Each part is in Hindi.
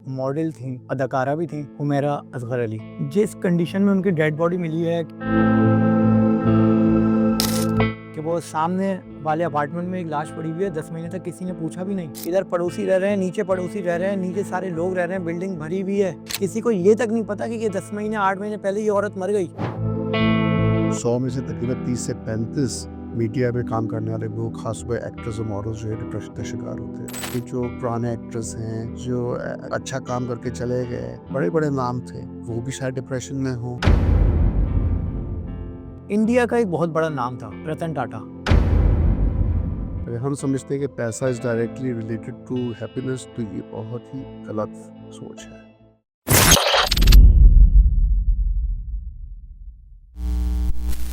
मॉडल थी, अदाकारा भी थी, हुमैरा असगर अली। जिस कंडीशन में उनकी डेड बॉडी मिली है कि वो सामने वाले अपार्टमेंट में एक लाश पड़ी हुई है, 10 महीने तक किसी ने पूछा भी नहीं। इधर पड़ोसी रह रहे हैं, नीचे पड़ोसी रह रहे हैं, नीचे सारे लोग रह रहे हैं, बिल्डिंग भरी हुई है। किसी को ये तक नहीं पता कि ये 10 महीने 8 महीने पहले ये औरत मर गई। 100 में से तकरीबन 30 से 35 मीडिया में काम करने वाले लोग, खासकर एक्टर्स और मॉडल्स जो है डिप्रेशन का शिकार होते हैं। ये जो पुराने एक्टर्स हैं जो अच्छा काम करके चले गए, बड़े बड़े नाम थे, वो भी शायद डिप्रेशन में हो। इंडिया का एक बहुत बड़ा नाम था रतन टाटा। अगर हम समझते हैं कि पैसा is directly related to happiness, तो ये बहुत ही गलत सोच है।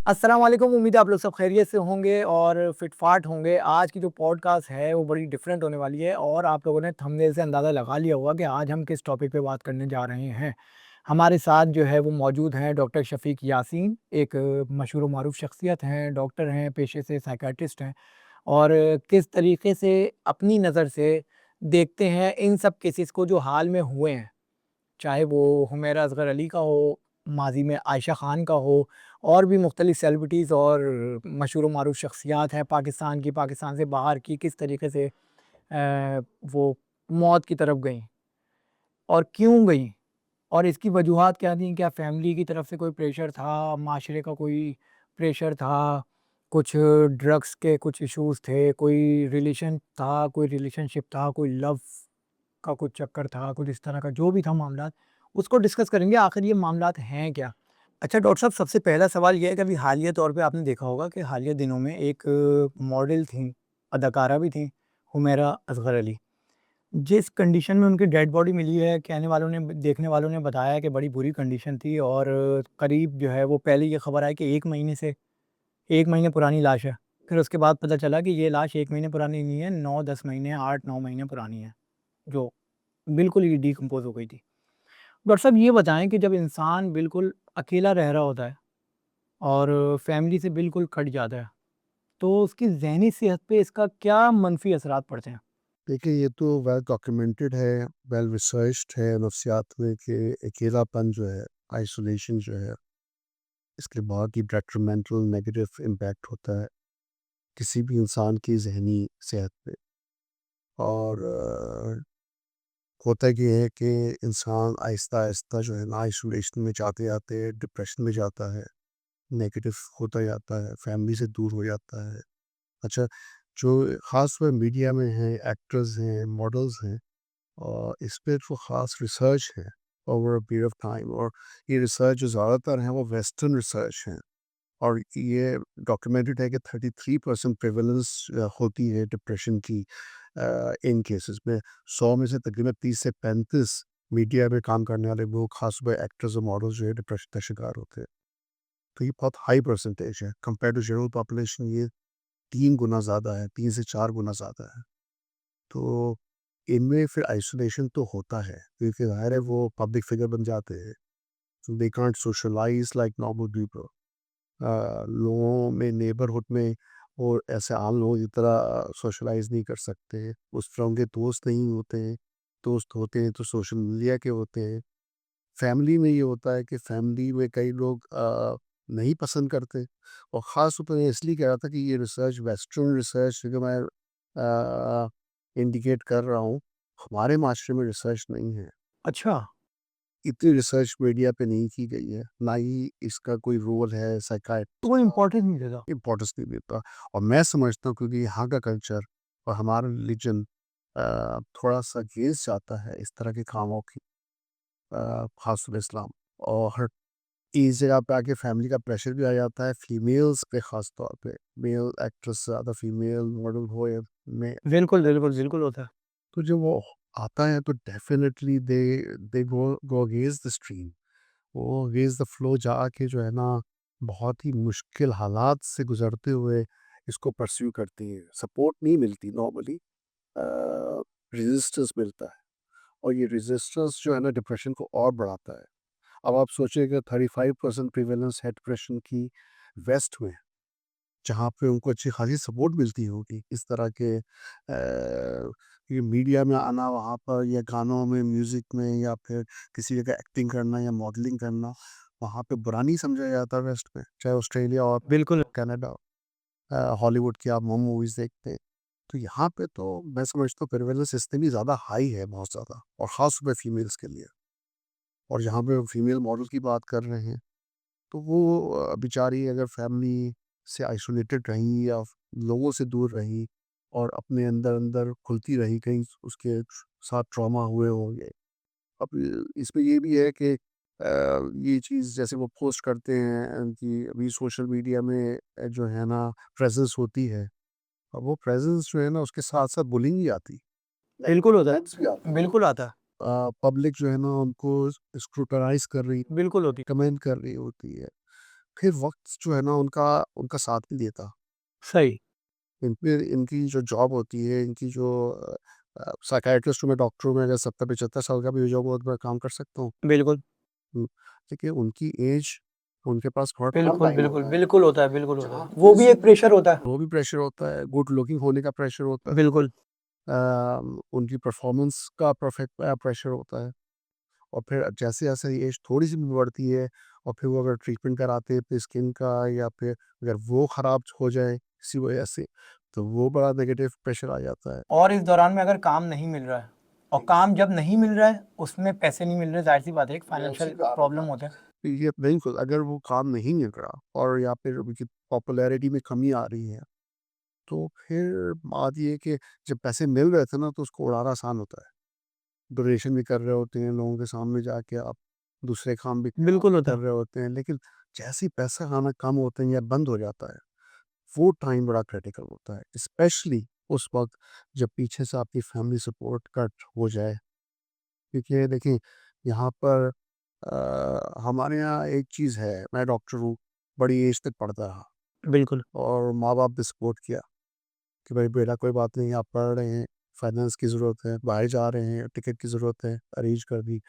अस्सलाम वालेकुम, उम्मीद है आप लोग सब खैरियत से होंगे और फिटफाट होंगे। आज की जो पॉडकास्ट है वो बड़ी डिफरेंट होने वाली है और आप लोगों ने थंबनेल से अंदाज़ा लगा लिया होगा कि आज हम किस टॉपिक पे बात करने जा रहे हैं। हमारे साथ जो है वो मौजूद हैं डॉक्टर शफ़ीक यासीन, एक मशहूर व मारूफ शख्सियत हैं, डॉक्टर हैं, पेशे से साइकियाट्रिस्ट हैं और किस तरीके से अपनी नज़र से देखते हैं इन सब केसेस को जो हाल में हुए हैं, चाहे वो हुमैरा असगर अली का हो, माज़ी में आयशा ख़ान का हो, और भी मुख्तलिफ़ सेलिब्रिटीज़ और मशहूर व मारूफ शख्सियात हैं पाकिस्तान की, पाकिस्तान से बाहर की, किस तरीके से वो मौत की तरफ गईं और क्यों गईं और इसकी वजूहात क्या थीं? क्या फ़ैमिली की तरफ से कोई प्रेशर था, माशरे का कोई प्रेशर था, कुछ ड्रग्स के कुछ इश्यूज़ थे, कोई रिलेशन था, कोई रिलेशनशिप था, कोई लव का कुछ चक्कर था, कुछ इस तरह का जो भी था मामलात, उसको डिस्कस करेंगे आखिर ये मामलात हैं क्या? अच्छा डॉक्टर साहब, सबसे पहला सवाल ये है कि अभी हालिया तौर पे आपने देखा होगा कि हालिया दिनों में एक मॉडल थीं, अदाकारा भी थीं, हुमैरा असगर अली। जिस कंडीशन में उनकी डेड बॉडी मिली है, कहने वालों ने देखने वालों ने बताया कि बड़ी बुरी कंडीशन थी और करीब जो है वो पहले ये खबर आई कि 1 महीने पुरानी लाश है। फिर उसके बाद पता चला कि ये लाश 1 महीने पुरानी नहीं है, 9-10 महीने, 8-9 महीने पुरानी है, जो बिल्कुल ही डिकम्पोज़ हो गई थी। डॉक्टर साहब ये बताएँ कि जब इंसान बिल्कुल अकेला रह रहा होता है और फैमिली से बिल्कुल कट जाता है, तो उसकी ज़हनी सेहत पे इसका क्या मनफ़ी असरात पड़ते हैं? देखिए, ये तो वेल डॉक्यूमेंटेड है, वेल रिसर्च्ड है नफ्सियात में कि अकेलापन जो है, आइसोलेशन जो है, इसके बहुत ही डेट्रिमेंटल नेगेटिव इम्पैक्ट होता है किसी भी इंसान की ज़हनी सेहत पे। और होता ये है कि इंसान आहिस्ता-आहिस्ता जो है ना आइसोलेशन में जाते-जाते डिप्रेशन में जाता है, नेगेटिव होता जाता है, फैमिली से दूर हो जाता है। अच्छा, जो ख़ास तौर मीडिया में हैं, एक्टर्स हैं, मॉडल्स हैं, इस पे तो ख़ास रिसर्च है over a period of time, और ये रिसर्च जो ज़्यादातर हैं वो वेस्टर्न रिसर्च हैं। और ये डॉक्यूमेंटेड है कि 33% प्रेवलेंस होती है डिप्रेशन की इन केसेस में। 100 में से तकरीबन 30 से 35 मीडिया में काम करने वाले लोग, खासकर एक्टर्स और मॉडल्स जो है डिप्रेशन का शिकार होते हैं। तो ये बहुत हाई परसेंटेज है कंपेयर टू जनरल पॉपुलेशन। ये 3 गुना ज़्यादा है, 3 से 4 गुना ज़्यादा है। तो इनमें फिर आइसोलेशन तो होता है क्योंकि ज़ाहिर है वो पब्लिक फिगर बन जाते हैं, so they can't socialize like normal people। लोगों में, नेबरहुड में और ऐसे आम लोगों की तरह सोशलाइज नहीं कर सकते। उस तरह उनके दोस्त नहीं होते हैं। दोस्त होते हैं तो सोशल मीडिया के होते हैं। फैमिली में ये होता है कि फैमिली में कई लोग नहीं पसंद करते। और ख़ास तौर पर मैं इसलिए कह रहा था कि ये रिसर्च वेस्टर्न रिसर्च जो मैं इंडिकेट कर रहा हूँ, हमारे माशरे में रिसर्च नहीं है। अच्छा। इतनी रिसर्च मीडिया पे नहीं की गई है, ना ही इसका कोई रोल है तो साइकाइट्रिस्ट वो का, इम्पोर्टेंस नहीं देता। इम्पोर्टेंस नहीं देता। और मैं समझता हूँ क्योंकि यहाँ का कल्चर और हमारा रिलीजन थोड़ा-सा अगेंस्ट जाता है इस तरह के कामों की, ख़ासतौर इस्लाम। और इस जगह पे आके फैमिली का प्रेशर भी आ जाता है फीमेल्स पे, ख़ास तौर पे मेल एक्ट्रेस से ज़्यादा फीमेल मॉडल हो या में। बिल्कुल, बिल्कुल, बिल्कुल होता है। तो जब वो आता है तो definitely they go against the stream. वो अगेंस्ट द फ्लो जाके जो है ना, बहुत ही मुश्किल हालात से गुज़रते हुए इसको परस्यू करती हैं। सपोर्ट नहीं मिलती नॉर्मली, रेजिस्टेंस मिलता है। और ये रेजिस्टेंस जो है ना डिप्रेशन को और बढ़ाता है। अब आप सोचिए 35% प्रिवेलेंस है डिप्रेशन की वेस्ट में, जहाँ पे उनको अच्छी खासी सपोर्ट मिलती होगी इस तरह के ये मीडिया में आना वहाँ पर या गानों में, म्यूज़िक में या फिर किसी जगह एक्टिंग करना या मॉडलिंग करना, वहाँ पे बुरा नहीं समझा जाता वेस्ट में, चाहे ऑस्ट्रेलिया और बिल्कुल। कनाडा, हॉलीवुड की आप मूवीज़ देखते हैं। तो यहाँ पे तो मैं समझता हूँ प्रिविलेज सिस्टम ही ज़्यादा हाई है, बहुत ज़्यादा, और ख़ास तौर पे फीमेल्स के लिए। और जहाँ पे फीमेल मॉडल की बात कर रहे हैं, तो वो बेचारी अगर फैमिली से आइसोलेटेड रहीं या लोगों से दूर रहीं और अपने अंदर-अंदर घुलती रहीं, कहीं उसके साथ ट्रॉमा हुए होंगे। अब इसमें ये भी है कि ये चीज़ जैसे वो पोस्ट करते हैं कि अभी सोशल मीडिया में जो है ना प्रेज़ेंस होती है। अब वो प्रेज़ेंस जो है ना उसके साथ-साथ बुलिंग भी आती है। बिल्कुल होता कमेंट्स भी आते है। हैं। बिल्कुल आता है। पब्लिक जो है ना उनको स्क्रूटनाइज़ कर रही, बिल्कुल होती है। कमेंट कर रही होती है। फिर वक़्त जो है ना उनका उनका साथ नहीं देता। सही। इन पे इनकी जो जॉब होती है, इनकी जो साइकियाट्रिस्ट हूँ मैं, डॉक्टर हूँ मैं, अगर 70-75 साल का भी जॉब हो तो मैं काम कर सकता हूँ। बिल्कुल। हुँ, देखिए उनकी एज, उनके पास बहुत कम बिल्कुल, टाइम बिल्कुल, होता है। बिल्कुल होता है, बिल्कुल होता जहाँ है। पे वो भी किसी एक प्रेशर होता है। वो भी प्रेशर होता है, गुड लुकिंग होने का प्रेशर होता है। बिल्कुल। उनकी परफ़ॉर्मेंस का प्रेशर होता है। और फिर जैसे-जैसे एज थोड़ी-सी भी बढ़ती है और फिर वो अगर ट्रीटमेंट कराते हैं अपनी स्किन का या फिर अगर वो ख़राब हो जाए किसी वजह से, तो वो बड़ा नेगेटिव प्रेशर आ जाता है। और इस दौरान में अगर काम नहीं मिल रहा है और काम जब नहीं मिल रहा है, उसमें पैसे नहीं मिल रहे, ज़ाहिर-सी बात है, एक फाइनेंशियल प्रॉब्लम होता है। तो ये बिल्कुल, अगर वो काम नहीं मिल रहा और या फिर उनकी पॉपुलैरिटी में कमी आ रही है, तो फिर बात ये है कि जब पैसे मिल रहे थे ना तो उसको उड़ाना आसान होता है। डोनेशन भी कर रहे होते हैं लोगों के सामने जाके आप, दूसरे काम भी बिल्कुल होता कर है। रहे होते हैं, लेकिन जैसे ही पैसा आना कम होते हैं या बंद हो जाता है, वो टाइम बड़ा क्रिटिकल होता है, स्पेशली उस वक़्त जब पीछे से आपकी फैमिली सपोर्ट कट हो जाए। क्योंकि देखिए यहाँ पर हमारे यहाँ एक चीज़ है, मैं डॉक्टर हूँ, बड़ी एज तक पढ़ता रहा बिल्कुल। और माँ-बाप ने सपोर्ट किया कि भाई बेटा कोई बात नहीं, आप पढ़ रहे हैं, फाइनेंस की ज़रूरत है, बाहर जा रहे हैं, टिकट की ज़रूरत है, अरेंज कर दी।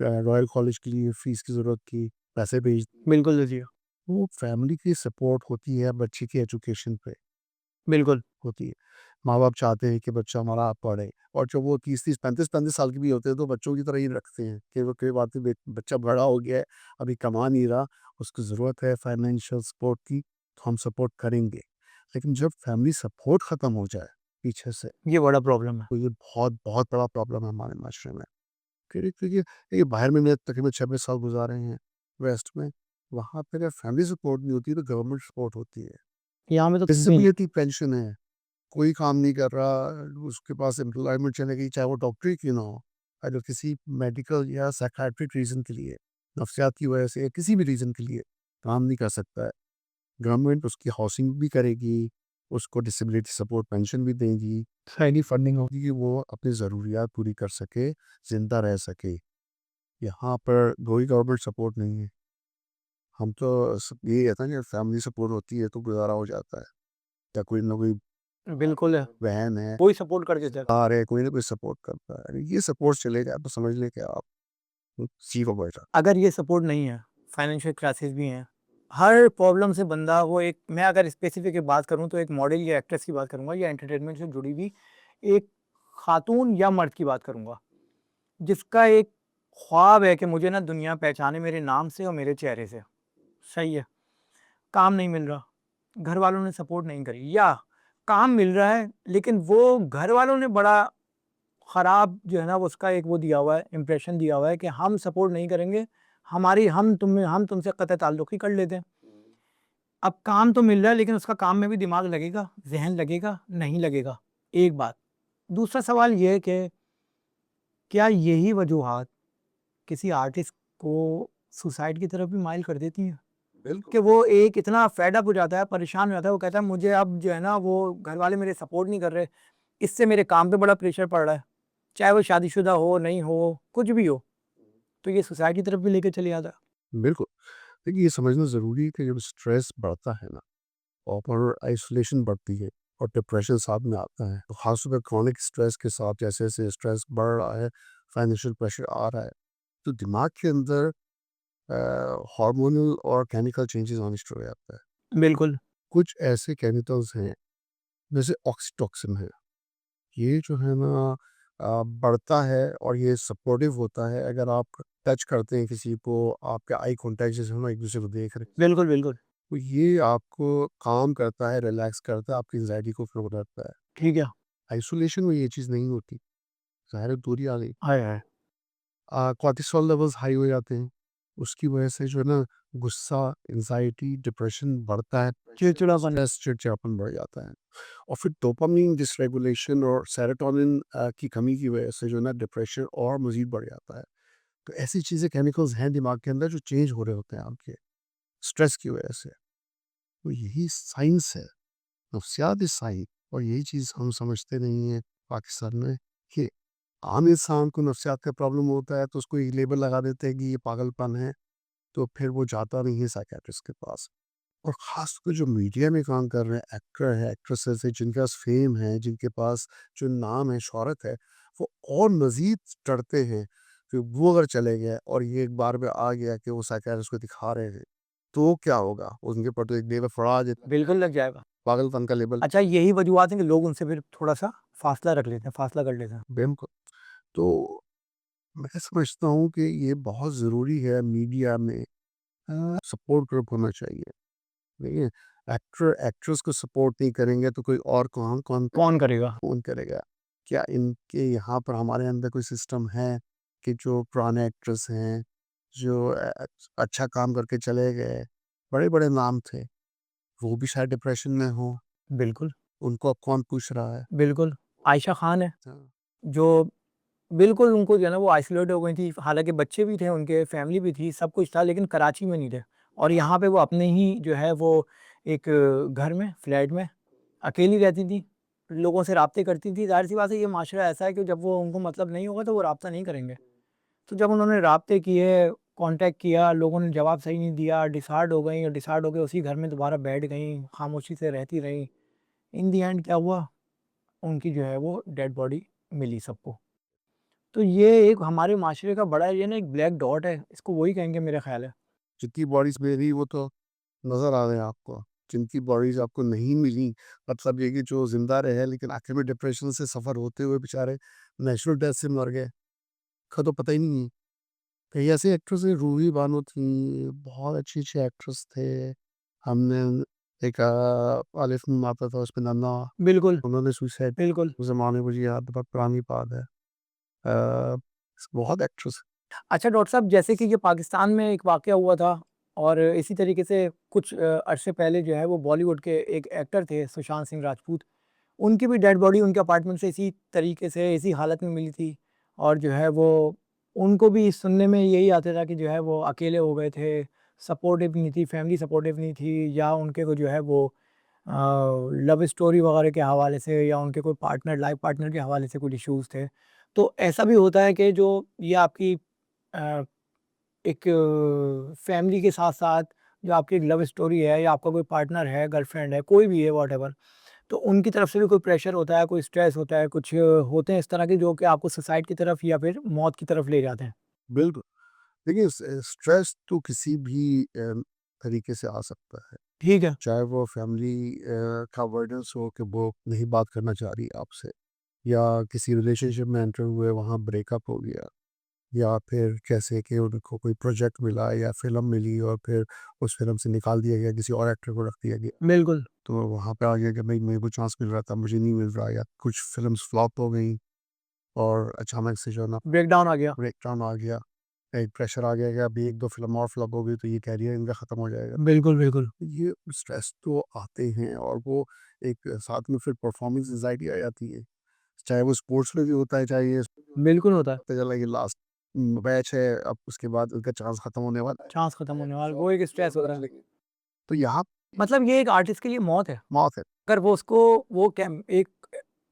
रॉयल कॉलेज के लिए फ़ीस की ज़रूरत की, पैसे भेज दिए। बिल्कुल दीजिए। वो फैमिली की सपोर्ट होती है बच्चे की एजुकेशन पे, बिल्कुल। होती है। माँ-बाप चाहते हैं कि बच्चा हमारा पढ़े, और जब वो 30-30, 35-35 साल के भी होते हैं तो बच्चों की तरह ही रखते हैं कि वो कोई बात नहीं, बच्चा बड़ा हो गया है, अभी कमा नहीं रहा, उसको ज़रूरत है फाइनेंशियल सपोर्ट की, तो हम सपोर्ट करेंगे। लेकिन जब फैमिली सपोर्ट ख़त्म हो जाए पीछे से, ये बड़ा प्रॉब्लम है। तो ये बहुत बहुत बड़ा प्रॉब्लम है हमारे माशरे में। क्योंकि ये बाहर में मैंने तकरीबन 26 साल गुज़ारे हैं वेस्ट में, वहाँ पे अगर फैमिली सपोर्ट नहीं होती तो गवर्नमेंट सपोर्ट होती है। यहाँ में तो कुछ भी नहीं। डिसेबिलिटी पेंशन है, कोई काम नहीं कर रहा, उसके पास एम्प्लॉयमेंट चलेगी, चाहे वो डॉक्टरी क्यों ना हो। अगर किसी मेडिकल या साइकियाट्रिक रीज़न के लिए, नफ्सियात की वजह से या किसी भी रीज़न के लिए काम नहीं कर सकता है, गवर्नमेंट उसकी हाउसिंग भी करेगी, उसको डिसेबिलिटी सपोर्ट पेंशन भी देगी, सही। इतनी फंडिंग होगी कि वो अपनी ज़रूरियात पूरी कर सके, ज़िंदा रह सके। यहाँ पर कोई गवर्नमेंट सपोर्ट नहीं है। हम तो यही है ना कि फैमिली सपोर्ट होती है तो गुज़ारा हो जाता है, या कोई ना कोई बिल्कुल है। बहन है, कोई सपोर्ट कर देता है। आ रहे, कोई ना कोई सपोर्ट करता है। अगर ये सपोर्ट चले जाए तो समझ लें कि आप ज़ीरो बेटा। अगर ये सपोर्ट नहीं है, फाइनेंशियल क्राइसिस भी हैं, हर प्रॉब्लम से बंदा वो एक, मैं अगर स्पेसिफिक एक बात करूँ तो एक मॉडल या एक्ट्रेस की बात करूँगा या एंटरटेनमेंट से जुड़ी हुई एक खातून या मर्द की बात करूँगा, जिसका एक ख्वाब है कि मुझे ना दुनिया पहचाने मेरे नाम से और मेरे चेहरे से। सही है। काम नहीं मिल रहा, घर वालों ने सपोर्ट नहीं करी, या काम मिल रहा है लेकिन वो घर वालों ने बड़ा ख़राब जो है ना वो उसका एक वो दिया हुआ है, इम्प्रेशन दिया हुआ है कि हम सपोर्ट नहीं करेंगे, हमारी हम तुमसे कतई ताल्लुक़ ही कर लेते हैं। अब काम तो मिल रहा है लेकिन उसका काम में भी दिमाग लगेगा, ज़हन लगेगा, नहीं लगेगा, एक बात। दूसरा सवाल ये है कि क्या यही वजूहात किसी आर्टिस्ट को सुसाइड की तरफ भी माइल कर देती हैं? कि बिल्कुल। वो एक इतना फेड अप हो जाता है, परेशान हो जाता है, वो कहता है मुझे अब जो है ना वो घर वाले मेरे सपोर्ट नहीं कर रहे, इससे मेरे काम पे बड़ा प्रेशर पड़ रहा है, चाहे वो शादीशुदा हो, नहीं हो, कुछ भी हो, तो ये सुसाइड की तरफ भी लेके चले जाता है। बिल्कुल। देखिए ये समझना ज़रूरी है कि जब स्ट्रेस बढ़ता है ना और आइसोलेशन बढ़ती है और डिप्रेशन साथ में आता है, तो ख़ासतौर पे क्रॉनिक स्ट्रेस के साथ जैसे-जैसे स्ट्रेस बढ़ रहा है, फाइनेंशियल प्रेशर आ रहा है, तो दिमाग के अंदर हार्मोनल और केमिकल चेंजेस आने शुरू हो जाता है। बिल्कुल। कुछ ऐसे केमिकल्स हैं जैसे ऑक्सीटोसिन है, ये जो है ना बढ़ता है और ये सपोर्टिव होता है अगर आप टच करते हैं किसी को, आपके आई कॉन्टैक्ट जैसे हम लोग एक-दूसरे को देख रहे हैं, बिल्कुल, बिल्कुल। तो ये आपको काम करता है, रिलैक्स करता है, आपकी एंग्ज़ायटी को कम करता है। ठीक है। आइसोलेशन में ये चीज़ नहीं होती, ज़ाहिर है दूरी आ गई। हाय, हाय! कॉर्टिसोल लेवल्स हाई हो जाते हैं, उसकी वजह से जो है ना गुस्सा, एंग्ज़ायटी, डिप्रेशन बढ़ता है, चिड़चिड़ापन। स्ट्रेस, चिड़चिड़ापन बढ़ जाता है। और फिर डोपामाइन डिसरेगुलेशन और सेरोटोनिन की कमी की वजह से जो है ना डिप्रेशन और मज़ीद बढ़ जाता है। तो ऐसी चीज़ें केमिकल्स हैं दिमाग के अंदर जो चेंज हो रहे होते हैं आपके, स्ट्रेस की वजह से। तो यही साइंस है, नफ्सियात इज़ साइंस और यही चीज़ हम समझते नहीं हैं पाकिस्तान में कि आम इंसान को नफ्सियात का प्रॉब्लम होता है तो उसको एक लेबल लगा देते हैं कि ये पागलपन है, तो फिर वो जाता नहीं है साइकियाट्रिस्ट के पास। और ख़ासकर जो मीडिया में काम कर रहे हैं एक्टर हैं, एक्ट्रेसेस हैं, जिनके पास फ़ेम है, जिनके पास जो नाम है, शोहरत है, वो और मज़ीद डरते हैं कि वो अगर चले गए और ये एक बार में आ गया कि वो साइकियाट्रिस्ट को दिखा रहे हैं, तो क्या होगा? उनके ऊपर तो एक लेबल फड़ा देता है, बिल्कुल लग जाएगा। पागलपन का लेबल। अच्छा, यही वजूहात हैं कि लोग उनसे फिर थोड़ा-सा फ़ासला रख लेते हैं, फ़ासला कर लेते हैं। बिल्कुल। तो मैं समझता हूँ कि ये बहुत ज़रूरी है मीडिया में सपोर्ट ग्रुप होना चाहिए। देखिए, एक्टर एक्ट्रेस को सपोर्ट नहीं करेंगे तो कोई और कौन कौन कौन करेगा? कौन करेगा? क्या इनके यहाँ पर हमारे अंदर कोई सिस्टम है कि जो पुराने एक्ट्रेस हैं, जो अच्छा काम करके चले गए, बड़े-बड़े नाम थे, वो भी शायद डिप्रेशन में हों, बिल्कुल, उनको अब कौन पूछ रहा है? बिल्कुल। आयशा खान है, हाँ, जो बिल्कुल उनको जो है ना वो आइसोलेट हो गई थी। हालाँकि बच्चे भी थे, उनके फैमिली भी थी, सब कुछ था, लेकिन कराची में नहीं थे। और यहाँ पे वो अपने ही जो है वो एक घर में, फ्लैट में अकेली रहती थी, लोगों से राब्ते करती थी। ज़ाहिर-सी बात है, ये माशरा ऐसा है कि जब वो उनको मतलब नहीं होगा तो वो राब्ता नहीं करेंगे। तो जब उन्होंने राब्ते किए, कॉन्टैक्ट किया, लोगों ने जवाब सही नहीं दिया, डिसहार्ड हो गईं और डिसहार्ड होके उसी घर में दोबारा बैठ गईं, खामोशी से रहती रहीं। इन द एंड क्या हुआ, उनकी जो है वो डेड बॉडी मिली सबको। तो ये एक हमारे माशरे का बड़ा ये ना एक ब्लैक डॉट है, इसको वही कहेंगे मेरा ख़्याल है। जितनी बॉडीज़ मिली वो तो नज़र आ रहे हैं आपको। जिनकी बॉडीज़ आपको नहीं मिली, मतलब ये कि जो ज़िंदा रहे लेकिन आखिर में डिप्रेशन से सफ़र होते हुए बेचारे नेचुरल डेथ से मर गए, का तो पता ही नहीं है। कई ऐसे एक्ट्रेस हैं, रूही बानो थी, बहुत अच्छी-अच्छी एक्ट्रेस थे। हमने एक अलफ में आता था उसमें नन्ना, बिल्कुल, उन्होंने सुसाइड, बिल्कुल। उस ज़माने मुझे याद बहुत पुरानी बात है। अ, बहुत एक्ट्रेस। अच्छा डॉक्टर साहब, जैसे कि ये पाकिस्तान में एक वाक़या हुआ था और इसी तरीके से कुछ अरसे पहले जो है वो बॉलीवुड के एक एक्टर थे सुशांत सिंह राजपूत, उनकी भी डेड बॉडी उनके अपार्टमेंट से इसी तरीके से, इसी हालत में मिली थी। और जो है वो उनको भी सुनने में यही आता था कि जो है वो अकेले हो गए थे, सपोर्टिव नहीं थी, फैमिली सपोर्टिव नहीं थी, या उनके को जो है वो लव स्टोरी वगैरह के हवाले से या उनके कोई पार्टनर लाइफ पार्टनर के हवाले से कुछ इश्यूज़ थे। तो ऐसा भी होता है कि जो ये आपकी अ, एक फैमिली के साथ-साथ जो आपकी एक लव स्टोरी है या आपका कोई पार्टनर है, गर्लफ्रेंड है, कोई भी है व्हाटएवर, तो उनकी तरफ से भी कोई प्रेशर होता है, कोई स्ट्रेस होता है, कुछ होते हैं इस तरह के जो कि आपको सुसाइड की तरफ या फिर मौत की तरफ ले जाते हैं। बिल्कुल। देखिए स्ट्रेस तो किसी भी तरीके से आ सकता है। ठीक है, चाहे वो फैमिली का अवॉइडेंस हो कि वो नहीं बात करना चाह रही आपसे, या किसी रिलेशनशिप में एंटर हुए वहाँ ब्रेकअप हो गया, या फिर जैसे कि उनको कोई प्रोजेक्ट मिला या फ़िल्म मिली और फिर उस फ़िल्म से निकाल दिया गया, किसी और एक्टर को रख दिया गया। बिल्कुल, तो वहाँ पे आ गया कि भई मेरे को चांस मिल रहा था, मुझे नहीं मिल रहा, या कुछ फ़िल्म्स फ्लॉप हो गई और अचानक से जो है ना ब्रेकडाउन आ गया। ब्रेकडाउन आ गया। एक प्रेशर आ गया कि अभी 1-2 फ़िल्म और फ्लॉप हो गई तो ये करियर इनका ख़त्म हो जाएगा। बिल्कुल, बिल्कुल। ये स्ट्रेस तो आते हैं और वो एक साथ में फिर परफॉर्मेंस एंजाइटी आ जाती है। चाहे वो स्पोर्ट्स में भी होता है, चाहे ये बिल्कुल होता है, पता चला कि लास्ट मैच है, अब उसके बाद उनका चांस खत्म होने वाला है। चांस खत्म होने वाला, वो एक स्ट्रेस होता है। तो यहाँ मतलब ये एक आर्टिस्ट के लिए मौत है। मौत है। अगर वो उसको वो कैम एक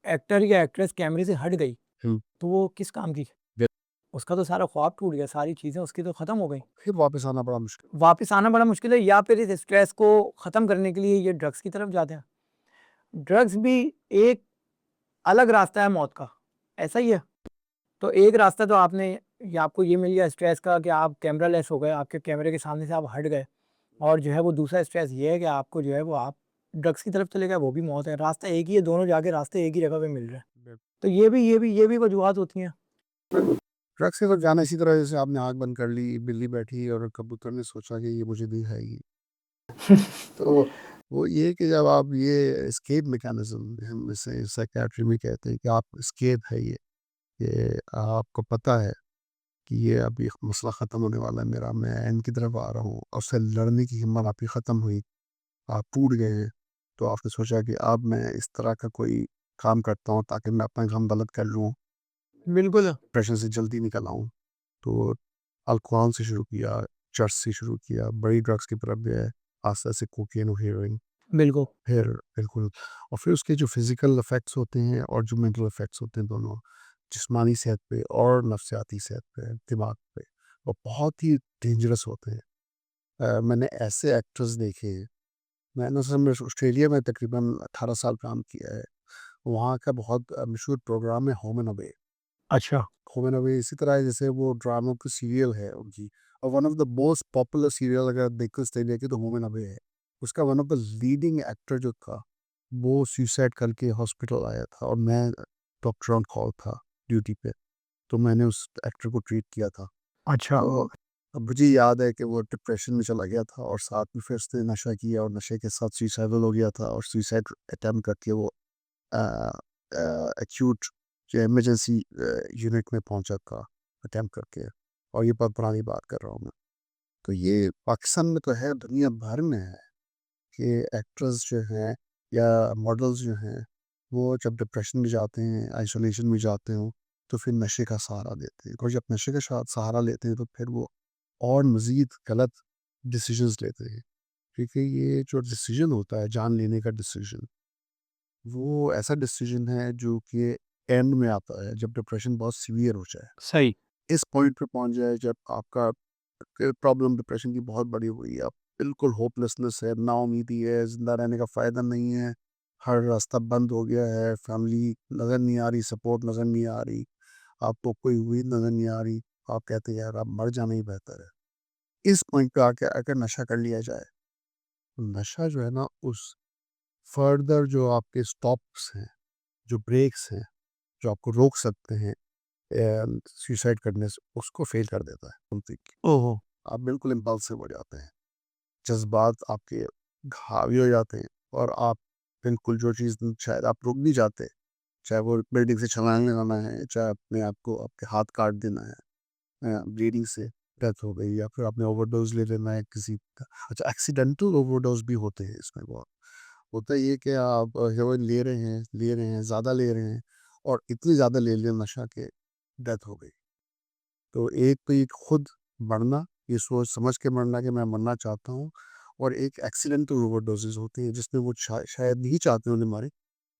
एक्टर या एक्ट्रेस कैमरे से हट गई, हुँ, तो वो किस काम की? फिर उसका तो सारा ख्वाब टूट गया, सारी चीज़ें उसकी तो खत्म हो गई। फिर वापस आना बड़ा मुश्किल। वापस आना बड़ा मुश्किल है, या फिर इस स्ट्रेस को ख़त्म करने के लिए ये ड्रग्स की तरफ जाते हैं। ड्रग्स भी एक अलग रास्ता है मौत का, ऐसा ही है। तो एक रास्ता तो आपने या आपको ये मिल गया स्ट्रेस का कि आप कैमरा लेस हो गए, आपके कैमरे के सामने से आप हट गए, और जो है वो दूसरा स्ट्रेस ये है कि आपको जो है वो आप ड्रग्स की तरफ चले गए, वो भी मौत है। रास्ता एक ही है, दोनों जाके रास्ते एक ही जगह पे मिल रहे हैं। तो ये भी वजूहत होती हैं। ट्रक से तो जाना इसी तरह जैसे आपने आँख बंद कर ली, बिल्ली बैठी और कबूतर ने सोचा कि ये मुझे नहीं खाएगी। तो वो ये है कि जब आप ये एस्केप मैकेनिज़्म हम इसे साइकियाट्री में कहते हैं कि आप एस्केप है ये, कि आपको पता है कि ये अभी मसला ख़त्म होने वाला है मेरा, मैं एंड की तरफ आ रहा हूँ और उससे लड़ने की हिम्मत आपकी ख़त्म हुई, आप टूट गए हैं। तो आपने सोचा कि अब मैं इस तरह का कोई काम करता हूँ ताकि मैं अपना काम गलत कर लूँ, बिल्कुल, डिप्रेशन से जल्दी निकल आऊँ। तो अल्कोहल से शुरू किया, चरस से शुरू किया, बड़ी ड्रग्स की तरफ गए, आस्ते-आस्ते कोकेन और हेरोइन, बिल्कुल, फिर बिल्कुल और फिर उसके जो फ़िज़िकल इफ़ेक्ट्स होते हैं और जो मेंटल इफ़ेक्ट्स होते हैं दोनों, जिस्मानी सेहत पे और नफ़सियाती सेहत पे, दिमाग पे, वो बहुत ही डेंजरस होते हैं। मैंने ऐसे एक्टर्स देखे हैं, मैंने असल में ऑस्ट्रेलिया में तकरीबन 18 साल काम किया है। वहाँ का बहुत मशहूर प्रोग्राम है होम एंड अवे। अच्छा, होम एंड अवे इसी तरह है जैसे वो ड्रामा की सीरियल है उनकी और one of the most popular serial अगर देखो ऑस्ट्रेलिया की तो होम एंड अवे है। उसका one of the leading actor जो था, वो सुसाइड करके हॉस्पिटल आया था और मैं डॉक्टर ऑन कॉल था ड्यूटी पे, तो मैंने उस एक्टर को ट्रीट किया था। अच्छा, तो अब मुझे याद है कि वो डिप्रेशन में चला गया था और साथ में फिर उसने नशा किया और नशे के साथ सुसाइडल हो गया था और सुसाइड अटेम्प्ट करके वो एक्यूट जो इमरजेंसी यूनिट में पहुंचा था अटेम्प्ट करके। और ये बहुत पुरानी बात कर रहा हूँ मैं। तो ये पाकिस्तान में तो है, दुनिया भर में है कि एक्ट्रेस जो हैं या मॉडल्स जो हैं, वो जब डिप्रेशन में जाते हैं, आइसोलेशन में जाते हो, तो फिर नशे का सहारा लेते हैं और जब नशे का सहारा लेते हैं तो फिर वो और मज़ीद गलत डिसीजंस लेते हैं। क्योंकि ये जो डिसीजन होता है, जान लेने का डिसीजन, वो ऐसा डिसीजन है जो कि एंड में आता है जब डिप्रेशन बहुत सीवियर हो जाए। सही, इस पॉइंट पे पहुँच जाए जब आपका प्रॉब्लम डिप्रेशन की बहुत बड़ी हुई है, आप बिल्कुल होपलेसनेस है, नाउम्मीदी है, ज़िंदा रहने का फ़ायदा नहीं है, हर रास्ता बंद हो गया है, फैमिली नज़र नहीं आ रही, सपोर्ट नज़र नहीं आ रही, आपको कोई उम्मीद नज़र नहीं आ रही, आप कहते हैं यार अब मर जाना ही बेहतर है। इस पॉइंट पे आके अगर नशा कर लिया जाए, तो नशा जो है ना उस फर्दर जो आपके स्टॉप्स हैं, जो ब्रेक्स हैं, जो आपको रोक सकते हैं सुसाइड करने से, उसको फ़ेल कर देता है कंप्लीटली। ओहो! आप बिल्कुल इम्पल्सिव हो जाते हैं, जज़्बात आपके हावी हो जाते हैं और आप बिल्कुल जो चीज़ शायद आप रुक नहीं जाते, चाहे वो बिल्डिंग से छलांग लगाना है, चाहे अपने आप को आपके हाथ काट देना है, ब्लीडिंग से डेथ हो गई या फिर आपने ओवरडोज़ ले लेना है किसी का। अच्छा एक्सीडेंटल ओवरडोज़ भी होते हैं इसमें बहुत। होता ये है कि आप हेरोइन ले रहे हैं, ज़्यादा ले रहे हैं और इतनी ज़्यादा ले लिया नशा के डेथ हो गई। तो एक तो ये खुद मरना, ये सोच समझ के मरना कि मैं मरना चाहता हूँ और एक एक्सीडेंटल ओवरडोज़ेज़ होती हैं जिसमें वो शायद नहीं चाहते उन्हें मारे,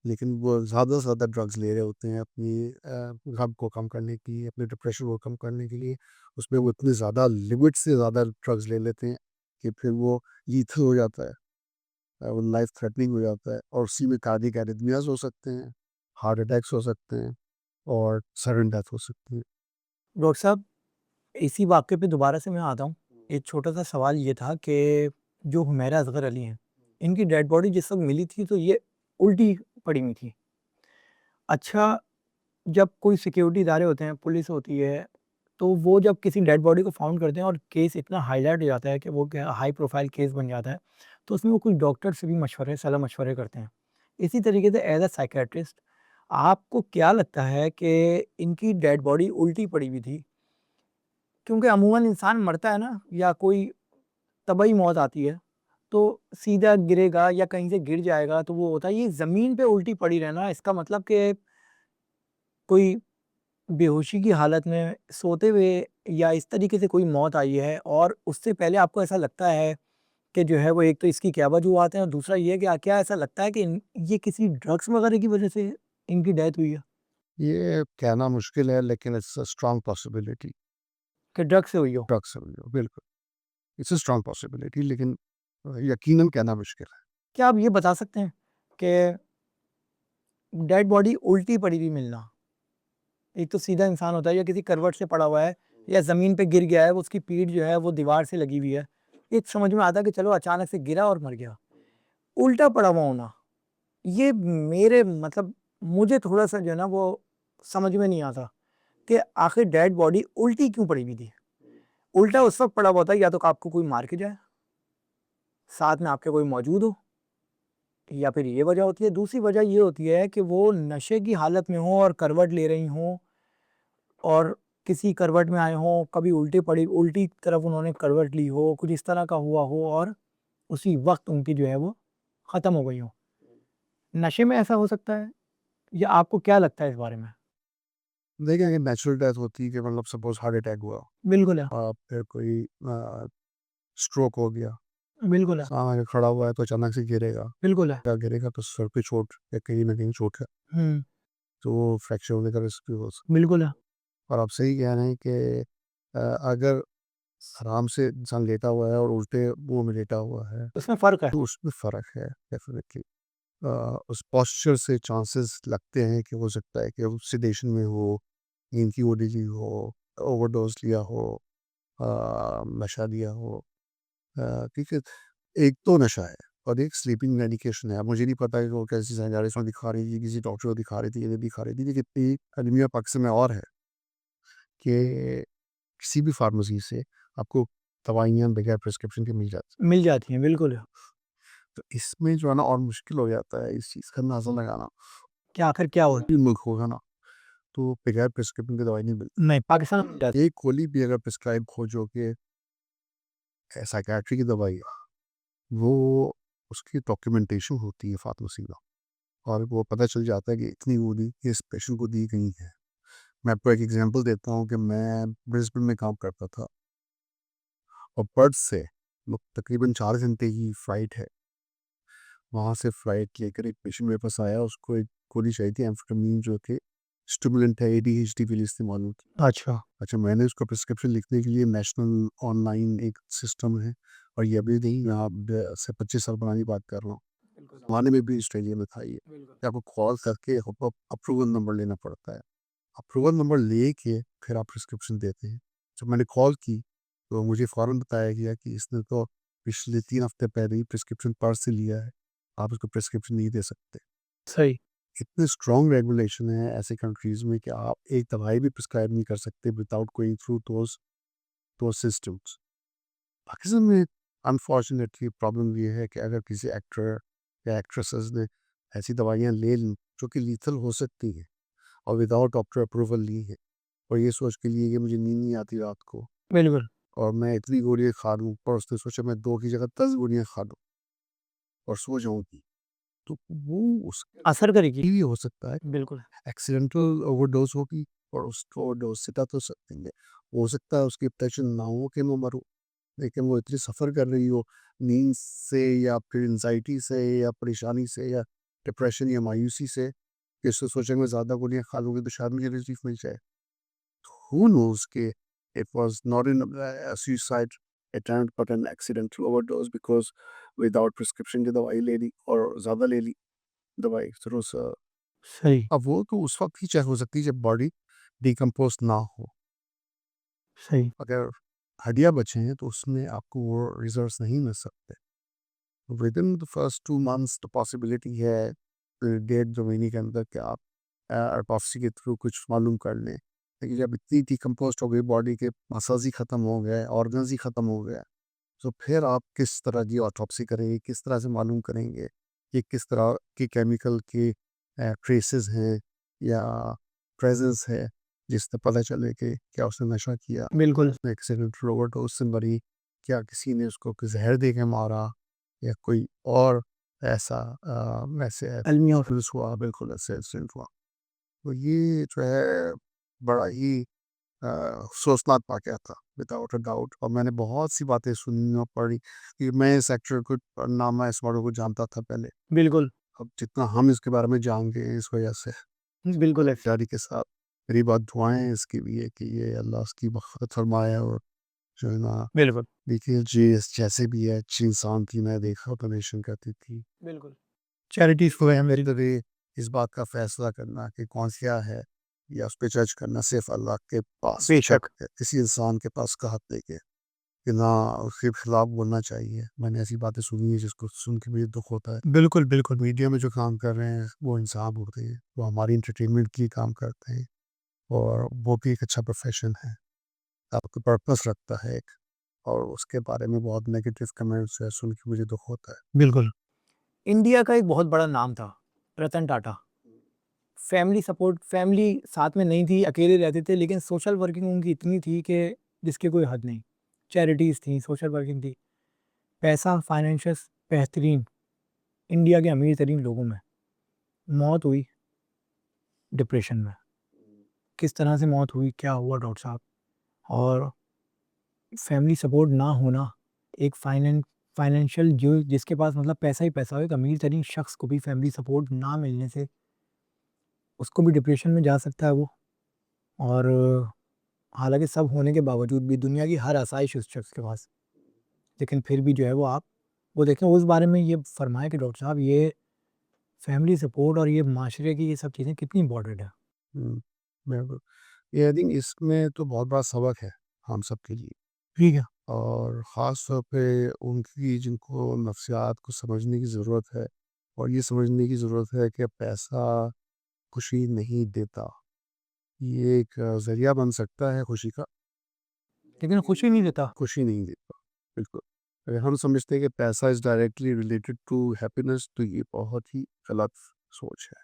लेकिन वो ज़्यादा से ज़्यादा ड्रग्स ले रहे होते हैं अपनी गम को कम करने के लिए, अपने डिप्रेशन को कम करने के लिए। उसमें वो इतनी ज़्यादा लिमिट से ज़्यादा ड्रग्स ले लेते हैं कि फिर वो लीथल हो जाता है। वो लाइफ थ्रेटनिंग हो जाता है और उसी में कार्डियक एरिथमियाज़ हो सकते हैं, हार्ट अटैक्स हो सकते हैं और सडन डेथ हो सकती है। डॉक्टर साहब, इसी वाक़ये पे दोबारा से मैं आता हूँ। एक छोटा-सा सवाल ये था कि जो हुमैरा असगर अली हैं, इनकी डेड बॉडी जिस वक़्त मिली थी तो ये उल्टी पड़ी हुई थी। अच्छा, जब कोई सिक्योरिटी इदारे होते हैं, पुलिस होती है, तो वो जब किसी डेड बॉडी को फाउंड करते हैं और केस इतना हाइलाइट हो जाता है कि वो क्या हाई प्रोफाइल केस बन जाता है, तो उसमें वो कुछ डॉक्टर से भी सलाह-मशवरे करते हैं। इसी तरीके से एज़ अ साइकियाट्रिस्ट आपको क्या लगता है कि इनकी डेड बॉडी उल्टी पड़ी हुई थी? क्योंकि अमूमन इंसान मरता है ना या कोई तबई मौत आती है, तो सीधा गिरेगा या कहीं से गिर जाएगा तो वो होता है। ये ज़मीन पे उल्टी पड़ी रहना इसका मतलब कि कोई बेहोशी की हालत में सोते हुए या इस तरीके से कोई मौत आई है और उससे पहले आपको ऐसा लगता है कि जो है वो एक तो इसकी क्या वजूहत है और दूसरा ये है कि क्या ऐसा लगता है कि ये किसी ड्रग्स वगैरह की वजह से इनकी डेथ हुई है ये कहना मुश्किल है लेकिन इट्स अ स्ट्रॉन्ग पॉसिबिलिटी। कि ड्रग्स से हुई हो? ड्रग्स से हुई हो, बिल्कुल। इट्स अ स्ट्रॉन्ग पॉसिबिलिटी लेकिन यकीनन कहना मुश्किल है। क्या आप ये बता सकते हैं कि डेड बॉडी उल्टी पड़ी हुई मिलना, एक तो सीधा इंसान होता है या किसी करवट से पड़ा हुआ है या ज़मीन पे गिर गया है, वो उसकी पीठ जो है वो दीवार से लगी हुई है, एक समझ में आता है कि चलो अचानक से गिरा और मर गया। उल्टा पड़ा हुआ होना, ये मेरे मतलब मुझे थोड़ा-सा जो है ना वो समझ में नहीं आता कि आखिर डेड बॉडी उल्टी क्यों पड़ी हुई थी? उल्टा उस वक़्त पड़ा हुआ था या तो आपको कोई मार के जाए, साथ में आपके कोई मौजूद हो, या फिर ये वजह होती है। दूसरी वजह ये होती है कि वो नशे की हालत में हों और करवट ले रही हों और किसी करवट में आए हों, कभी उल्टी तरफ उन्होंने करवट ली हो, कुछ इस तरह का हुआ हो और उसी वक़्त उनकी जो है वो ख़त्म हो गई हो। नशे में ऐसा हो सकता है या आपको क्या लगता है इस बारे में? देखिए, अगर नेचुरल डेथ होती है कि मतलब सपोज़ हार्ट अटैक हुआ बिल्कुल है, फिर कोई स्ट्रोक हो गया, बिल्कुल है, सामने खड़ा हुआ है तो अचानक से गिरेगा, बिल्कुल है। या गिरेगा तो सर पे चोट या कहीं न कहीं चोट है, हुँ, तो वो फ्रैक्चर होने का रिस्क भी हो सकता बिल्कुल है। है। और आप सही कह रहे हैं कि अगर आराम से इंसान लेटा हुआ है और उल्टे मुँह में लेटा हुआ है, उसमें फ़र्क है। तो उसमें फ़र्क है डेफ़िनेटली। उस पोस्चर से चांसेस लगते हैं कि हो सकता है कि वो सेडेशन में हो, नींद की गोली ली हो, ओवरडोज़ लिया हो, नशा लिया हो। क्योंकि एक तो नशा है और एक स्लीपिंग मेडिकेशन है। अब मुझे नहीं पता कि वो कैसी साइकियाट्रिस्ट में दिखा रही थी, किसी डॉक्टर को दिखा रही थी या नहीं दिखा रही थी, लेकिन एक अलमिया पक्ष में और है कि किसी भी फार्मेसी से आपको दवाइयाँ बगैर प्रिस्क्रिप्शन के मिल जाती मिल जाती हैं, बिल्कुल है। हैं। तो इसमें जो है ना और मुश्किल हो जाता है इस चीज़ का अंदाज़ा लगाना। कि आखिर क्या हो कोई मुल्क होगा ना, तो बगैर प्रिस्क्रिप्शन की दवाई नहीं मिलती। नहीं, पाकिस्तान में मिल जाती एक गोली भी अगर प्रिस्क्राइब हो जो कि साइकियाट्री की दवाई है, वो उसकी डॉक्यूमेंटेशन होती है फार्मेसी में और वो पता चल जाता है कि इतनी गोली इस पेशेंट को दी गई है। मैं आपको एक एग्ज़ाम्पल देता हूँ कि मैं ब्रिस्बेन में काम करता था और पर्थ से तकरीबन 4 घंटे की फ़्लाइट है। वहाँ से फ़्लाइट लेकर एक पेशेंट मेरे पास आया, उसको एक गोली चाहिए थी एम्फेटामिन जो कि स्टिमुलेंट है, एडीएचडी के लिए इस्तेमाल होती है। अच्छा, अच्छा, मैंने उसका प्रिस्क्रिप्शन लिखने के लिए नेशनल ऑनलाइन एक सिस्टम है और ये अभी नहीं, मैं आप से 25 साल पुरानी बात कर रहा हूँ। बिल्कुल, ज़माने में भी ऑस्ट्रेलिया में था ये, बिल्कुल। कि आपको कॉल करके अप्रूवल नंबर लेना पड़ता है। अप्रूवल नंबर लेके फिर आप प्रिस्क्रिप्शन देते हैं। जब मैंने कॉल की, तो मुझे फ़ौरन बताया गया कि इसने तो पिछले 3 हफ़्ते पहले ही प्रिस्क्रिप्शन पर्स से लिया है, आप इसको प्रिस्क्रिप्शन नहीं दे सकते। सही, इतने स्ट्रॉन्ग रेगुलेशन है ऐसे कंट्रीज़ में कि आप एक दवाई भी प्रिस्क्राइब नहीं कर सकते without going through those systems. Pakistan में अनफॉर्चुनेटली प्रॉब्लम ये है कि अगर किसी एक्टर या एक्ट्रेसेस ने ऐसी दवाइयाँ ले लीं, जो कि लीथल हो सकती हैं और विदाउट डॉक्टर अप्रूवल ली है और ये सोच के लिए कि मुझे नींद नहीं आती रात को बिल्कुल। और मैं इतनी गोलियाँ खा लूँ, पर उसने सोचा मैं 2 की जगह 10 गोलियाँ खा लूँ और सो जाऊँगी, तो वो उसका असर करेगी, भी हो सकता है। बिल्कुल। एक्सीडेंटल ओवरडोज़ होगी और उस ओवरडोज़ से तो सकते हैं। हो सकता है उसकी इत्तेंशन ना हो कि मैं मरूँ, लेकिन वो इतनी सफ़र कर रही हो नींद से या फिर एंग्ज़ायटी से या परेशानी से या डिप्रेशन या मायूसी से कि उसने सोचा मैं ज़्यादा गोलियाँ खा लूँगी तो शायद मुझे रिलीफ़ मिल जाए। Who knows कि it was not in a suicide attempt but an accidental overdose because without prescription की दवाई ले ली और ज़्यादा ले ली दवाई फिर उस सही, अब वो तो उस वक़्त ही चाहे हो सकती है जब बॉडी डिकम्पोज़ ना हो। सही, अगर हड्डियाँ बची हैं तो उसमें आपको वो रिज़ल्ट्स नहीं मिल सकते। विदिन द फर्स्ट 2 मंथ्स तो पॉसिबिलिटी है डेढ़ 2 महीने के अंदर कि आप ऑटोप्सी के थ्रू कुछ मालूम कर लें। लेकिन जब इतनी डिकम्पोज़्ड हो गई बॉडी के मसल्स ही ख़त्म हो गए, ऑर्गन्स ही ख़त्म हो गए, तो फिर आप किस तरह की ऑटोप्सी करेंगे, किस तरह से मालूम करेंगे कि किस तरह के केमिकल के ट्रेसेस हैं या प्रेजेंस है, जिससे पता चले कि क्या उसने नशा किया, बिल्कुल। उसने एक्सीडेंटल ओवरडोज से मरी, क्या किसी ने उसको जहर दे के मारा या कोई और ऐसा वैसे अलमिया और एक्सीडेंट हुआ, बिल्कुल ऐसे एक्सीडेंट हुआ। तो ये जो है बड़ा ही अफ़सोसनाक वाक़या था विदाउट अ डाउट और मैंने बहुत सी बातें सुनी और पढ़ी कि मैं इस एक्टर को नामा इस्माइल को जानता था पहले। बिल्कुल, अब जितना हम इसके बारे में जान गए हैं इस वजह से बिल्कुल है। जारी के साथ मेरी बहुत दुआएँ हैं इसके लिए कि ये अल्लाह उसकी मग़फ़िरत फ़रमाए और जो है ना बिल्कुल, देखिए जिस जैसे भी है अच्छी इंसान थी, मैं देखा तो नेशन कहती थी। बिल्कुल। चैरिटीज़ को है मेरी तभी इस बात का फ़ैसला करना कि कौन क्या है या उस पे जज करना सिर्फ़ अल्लाह के पास बेशक, है, किसी इंसान के पास का हक़ नहीं है। कि ना उसके खिलाफ बोलना चाहिए। मैंने ऐसी बातें सुनी है जिसको सुन के मुझे दुख होता है। बिल्कुल, बिल्कुल। मीडिया में जो काम कर रहे हैं वो इंसान होते हैं, वो हमारी एंटरटेनमेंट के लिए काम करते हैं और वो भी एक अच्छा प्रोफेशन है। आपको पर्पस रखता है एक, और उसके बारे में बहुत नेगेटिव कमेंट्स है सुन के मुझे दुख होता है। बिल्कुल। इंडिया का एक बहुत बड़ा नाम था, Ratan Tata. Family support, family साथ में नहीं थी, अकेले रहते थे, लेकिन सोशल वर्किंग उनकी इतनी थी कि जिसकी कोई हद नहीं। चैरिटीज़ थी, सोशल वर्किंग थी। पैसा, फाइनेंशियस बेहतरीन, इंडिया के अमीर तरीन लोगों में। मौत हुई डिप्रेशन में। किस तरह से मौत हुई, क्या हुआ डॉक्टर साहब? और फैमिली सपोर्ट ना होना, एक फाइनेंशियल जो जिसके पास मतलब पैसा ही पैसा हो, एक अमीर तरीन शख्स को भी फैमिली सपोर्ट ना मिलने से उसको भी डिप्रेशन में जा सकता है वो। और हालाँकि सब होने के बावजूद भी दुनिया की हर आसाइश उस शख्स के पास, लेकिन फिर भी जो है वो आप वो देखें, उस बारे में ये फ़रमाएँ कि डॉक्टर साहब ये फैमिली सपोर्ट और ये माशरे की ये सब चीज़ें कितनी इम्पोर्टेंट है। हुँ, बिल्कुल। ये आई थिंक इसमें तो बहुत बड़ा सबक है हम सब के लिए, ठीक है। और ख़ास तौर पे उनकी जिनको नफ्सियात को समझने की ज़रूरत है, और ये समझने की ज़रूरत है कि पैसा खुशी नहीं देता। ये एक ज़रिया बन सकता है खुशी का, लेकिन खुशी नहीं देता। खुशी नहीं देता। बिल्कुल। अगर हम समझते हैं कि पैसा is directly related to happiness, तो ये बहुत ही गलत सोच है।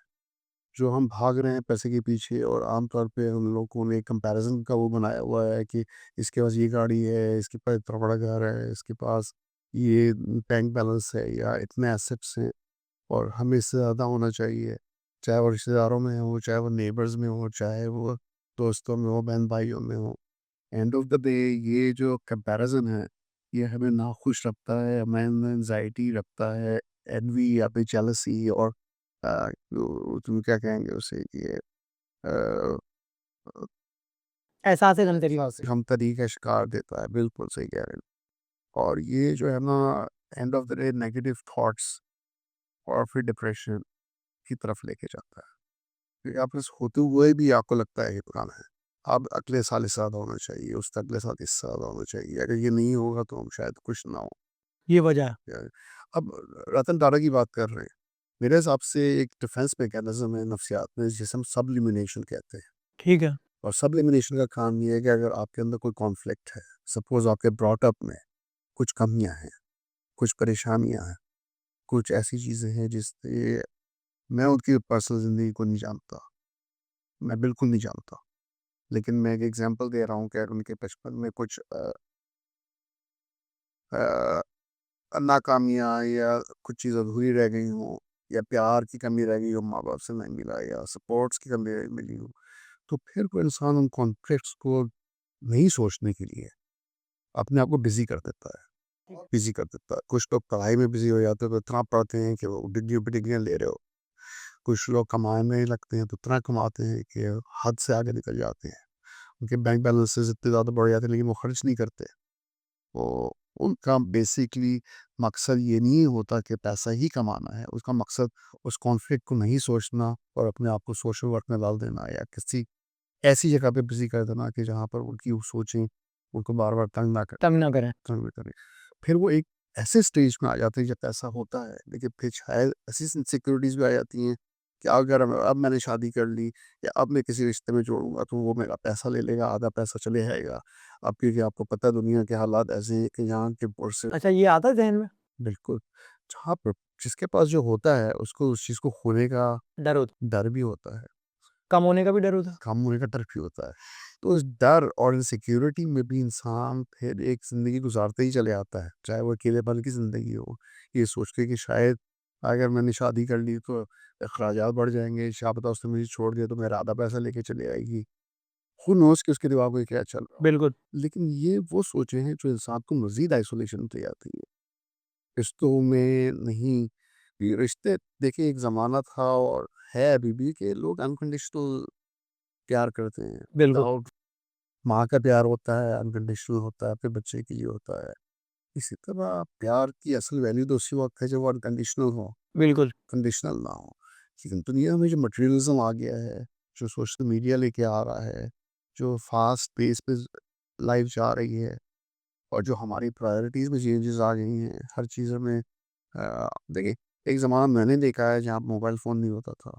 जो हम भाग रहे हैं पैसे के पीछे, और आमतौर पे हम लोगों ने कंपैरिज़न का वो बनाया हुआ है कि इसके पास ये गाड़ी है, इसके पास इतना बड़ा घर है, इसके पास ये बैंक बैलेंस है या इतने एसेट्स हैं, और हमें इससे ज़्यादा होना चाहिए। चाहे वो रिश्तेदारों में हो, चाहे वो नेबर्स में हो, चाहे वो दोस्तों में हो, बहन-भाइयों में हो। एंड ऑफ द डे ये जो कंपैरिज़न है, ये हमें नाखुश रखता है, हमें एंग्ज़ायटी रखता है, एनवी या फिर जेलसी, और तुम क्या कहेंगे उसे, ये अ, एहसास गलत से। हमदर्दी का शिकार देता है। बिल्कुल सही कह रहे हैं। और ये जो है ना, end of the day negative thoughts और फिर डिप्रेशन की तरफ लेके जाता है। क्योंकि आप इस होते हुए भी आपको लगता है ये पुराना है। अब अगले साल इससे ज़्यादा होना चाहिए, उससे अगले साल इससे ज़्यादा होना चाहिए। अगर ये नहीं होगा तो हम शायद खुश ना हो। ये वजह है। या अब रतन टाटा की बात कर रहे हैं। मेरे हिसाब से एक डिफेंस मैकेनिज़्म है नफ्सियात में जिसे हम सब्लिमिनेशन कहते हैं। ठीक है। और सब्लिमिनेशन का काम ये है कि अगर आपके अंदर कोई कॉन्फ्लिक्ट है, सपोज़ आपके ब्रॉट अप में कुछ कमियाँ हैं, कुछ परेशानियाँ हैं, कुछ ऐसी चीज़ें हैं जिससे मैं उनकी पर्सनल ज़िंदगी को नहीं जानता, मैं बिल्कुल नहीं जानता। लेकिन मैं एक एग्ज़ाम्पल दे रहा हूँ कि अगर उनके बचपन में कुछ अ, नाकामियाँ या कुछ चीज़ अधूरी रह गई हों, या प्यार की कमी रह गई हो, माँ-बाप से नहीं मिला, या सपोर्ट्स की कमी मिली हो, तो फिर वो इंसान उन कॉन्फ्लिक्ट्स को नहीं सोचने के लिए अपने आप को बिज़ी कर देता है, बिज़ी कर देता है। कुछ लोग पढ़ाई में बिज़ी हो जाते हैं, तो इतना पढ़ते हैं कि वो डिग्रियों पे डिग्रियाँ ले रहे हो। कुछ लोग कमाने लगते हैं, तो इतना कमाते हैं कि हद से आगे निकल जाते हैं। उनके बैंक बैलेंसेस इतने ज़्यादा बढ़ जाते हैं, लेकिन वो खर्च नहीं करते। तो उनका बेसिकली मकसद ये नहीं होता कि पैसा ही कमाना है, उसका मकसद उस कॉन्फ्लिक्ट को नहीं सोचना और अपने आप को सोशल वर्क में डाल देना, या किसी ऐसी जगह पे बिज़ी कर देना कि जहाँ पर उनकी वो सोचें उनको बार-बार तंग ना तंग ना करें। करें। फिर वो एक ऐसे स्टेज में आ जाते हैं जब ऐसा होता है, लेकिन फिर शायद ऐसी इनसिक्योरिटीज़ भी आ जाती हैं कि अगर अब मैंने शादी कर ली, या अब मैं किसी रिश्ते में जोड़ूँगा तो वो मेरा पैसा ले लेगा, आधा पैसा चले जाएगा। अब क्योंकि आपको पता है दुनिया के हालात ऐसे हैं कि यहाँ के पुरसे अच्छा, ये आता है ज़हन में? बिल्कुल, जहाँ पर जिसके पास जो होता है उसको उस चीज़ को खोने का डर होता डर भी होता है, कम होने का भी डर होता है। कम होने का डर भी होता है। तो उस डर और इनसिक्योरिटी में भी इंसान फिर एक ज़िंदगी गुज़ारते ही चले आता है, चाहे वो अकेलेपन की ज़िंदगी हो, ये सोच के कि शायद अगर मैंने शादी कर ली तो अखराजात बढ़ जाएँगे, क्या पता उसने मुझे छोड़ दिया तो मेरा आधा पैसा लेके चली आएगी। हू नोज़ कि उसके दिमाग में क्या चल रहा हो। बिल्कुल। लेकिन ये वो सोचें हैं जो इंसान को मज़ीद आइसोलेशन में ले जाती है। रिश्तों में नहीं, ये रिश्ते देखिए एक ज़माना था और है अभी भी कि लोग अनकंडीशनल प्यार करते हैं, बिल्कुल। विदाउट माँ का प्यार होता है, अनकंडीशनल होता है, फिर बच्चे के लिए होता है। इसी तरह प्यार की असल वैल्यू तो उसी वक़्त है जब वो अनकंडीशनल हो, बिल्कुल। कंडीशनल ना हो। लेकिन दुनिया में जो मटेरियलिज़्म आ गया है, जो सोशल मीडिया लेके आ रहा है, जो फ़ास्ट पेस पे लाइफ़ जा रही है, और जो हमारी प्रायोरिटीज़ में चेंजेस आ गई हैं हर चीज़ों में। देखिए, एक ज़माना मैंने देखा है जहाँ मोबाइल फ़ोन नहीं होता था।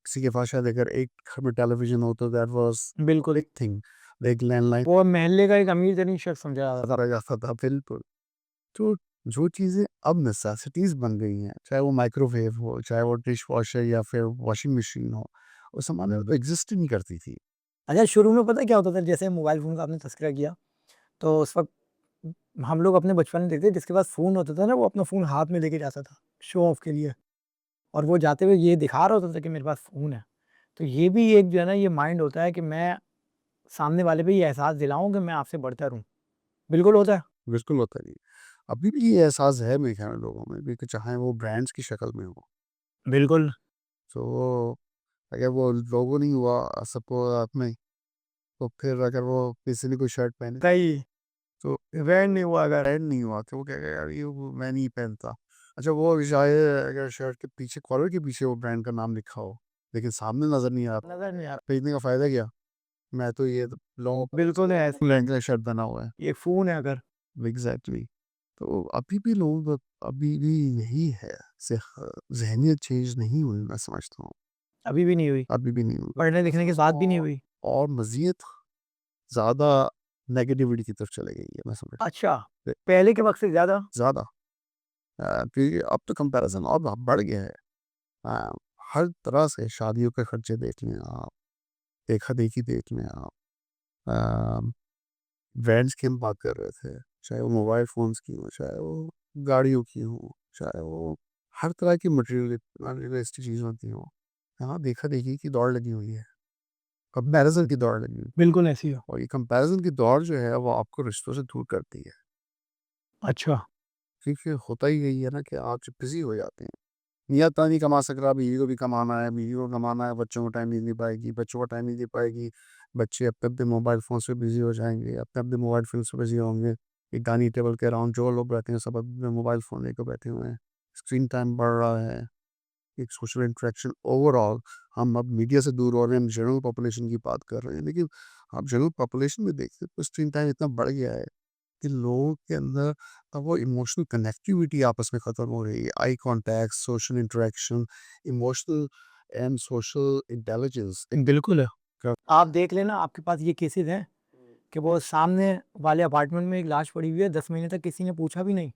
किसी के पास शायद अगर एक घर में टेलीविज़न हो तो दैट वाज़ बिल्कुल, बिग थिंग। एक लैंडलाइन वो मोहल्ले का एक अमीर तरीन शख्स समझा जाता था। रह जाता था, बिल्कुल। तो जो चीज़ें अब नेसेसिटीज़ बन गई हैं, चाहे वो माइक्रोवेव हो, चाहे वो डिश वॉशर या फिर वॉशिंग मशीन हो, उस ज़माने में तो एग्ज़िस्ट ही नहीं करती थी। अच्छा, शुरू में पता है क्या होता था? जैसे मोबाइल फ़ोन का आपने तज़किरा किया, तो उस वक़्त हम लोग अपने बचपन में देखते थे, जिसके पास फ़ोन होता था ना, वो अपना फ़ोन हाथ में लेके जाता था, शो ऑफ के लिए। और वो जाते हुए ये दिखा रहा होता था कि मेरे पास फ़ोन है। तो ये भी एक जो है ना, ये माइंड होता है कि मैं सामने वाले पे ये एहसास दिलाऊँ कि मैं आपसे बढ़कर हूँ। बिल्कुल होता है। बिल्कुल होता नहीं। अभी भी ये एहसास है मेरे ख़्याल में लोगों में भी कि चाहे वो ब्रांड्स की शक्ल में हो। बिल्कुल, तो अगर वो लोगो नहीं हुआ सबको हाथ में, तो फिर अगर वो किसी ने कोई शर्ट पहने सही, तो ब्रांड नहीं हुआ अगर। ब्रांड नहीं हुआ तो वो कहेगा यार ये वो मैं नहीं पहनता। अच्छा वो शायद अगर शर्ट के पीछे कॉलर के पीछे वो ब्रांड का नाम लिखा हो, लेकिन सामने नज़र नहीं आता, नज़र नहीं आ रहा। खरीदने का फ़ायदा क्या? मैं तो ये लोगों बिल्कुल है, ब्रांड का शर्ट बना हुआ है। ये फ़ोन है अगर। एग्ज़ैक्टली। तो अभी भी लोग अभी भी यही है, ज़हनियत चेंज नहीं हुई मैं समझता हूँ। अभी भी नहीं हुई। अभी भी नहीं हुआ। पढ़ने-लिखने के बाद भी नहीं हुई। और मज़ीद ज़्यादा नेगेटिविटी की तरफ चली गई है मैं समझ अच्छा, पहले के वक़्त से ज़्यादा? ज़्यादा। क्योंकि अब तो कंपैरिज़न और बढ़ गया है। अ, हर तरह से शादियों के खर्चे देख लें आप, देखा-देखी देख लें आप। अ, ब्रांड्स की हम बात कर रहे थे, चाहे वो मोबाइल फ़ोन्स की हो, चाहे वो गाड़ियों की हो, चाहे वो हर तरह की मटेरियलिस्टिक चीज़ों की हो। यहाँ देखा-देखी की दौड़ लगी हुई है, कंपैरिज़न की दौड़ लगी हुई है। बिल्कुल ऐसी हो। और ये कंपैरिज़न की दौड़ जो है वो आपको रिश्तों से दूर करती है। अच्छा, क्योंकि होता ही यही है ना कि आप जब बिज़ी हो जाते हैं, नियत तो नहीं कमा सक रहा, बीवी को भी कमाना है, बीवी को कमाना है, बच्चों को टाइम नहीं दे पाएगी, बच्चों को टाइम नहीं दे पाएगी, बच्चे अपने-अपने मोबाइल फ़ोन से बिज़ी हो जाएँगे, अपने-अपने मोबाइल फ़ोन से बिज़ी होंगे। एक डाइनिंग टेबल के अराउंड जो लोग बैठे हैं सब अपने मोबाइल फ़ोन लेकर बैठे हुए हैं। स्क्रीन टाइम बढ़ रहा है, एक सोशल इंटरेक्शन ओवरऑल हम अब मीडिया से दूर हो रहे हैं, हम जनरल पॉपुलेशन की बात कर रहे हैं, लेकिन आप जनरल पॉपुलेशन में देखते हैं तो स्क्रीन टाइम इतना बढ़ गया है कि लोगों के अंदर अब वो इमोशनल कनेक्टिविटी आपस में ख़त्म हो रही है। Eye contact, social interaction, emotional and social intelligence बिल्कुल है। का आप देख लेना, आपके पास ये केसेज़ हैं कि वो सामने वाले अपार्टमेंट में एक लाश पड़ी हुई है, 10 महीने तक किसी ने पूछा भी नहीं।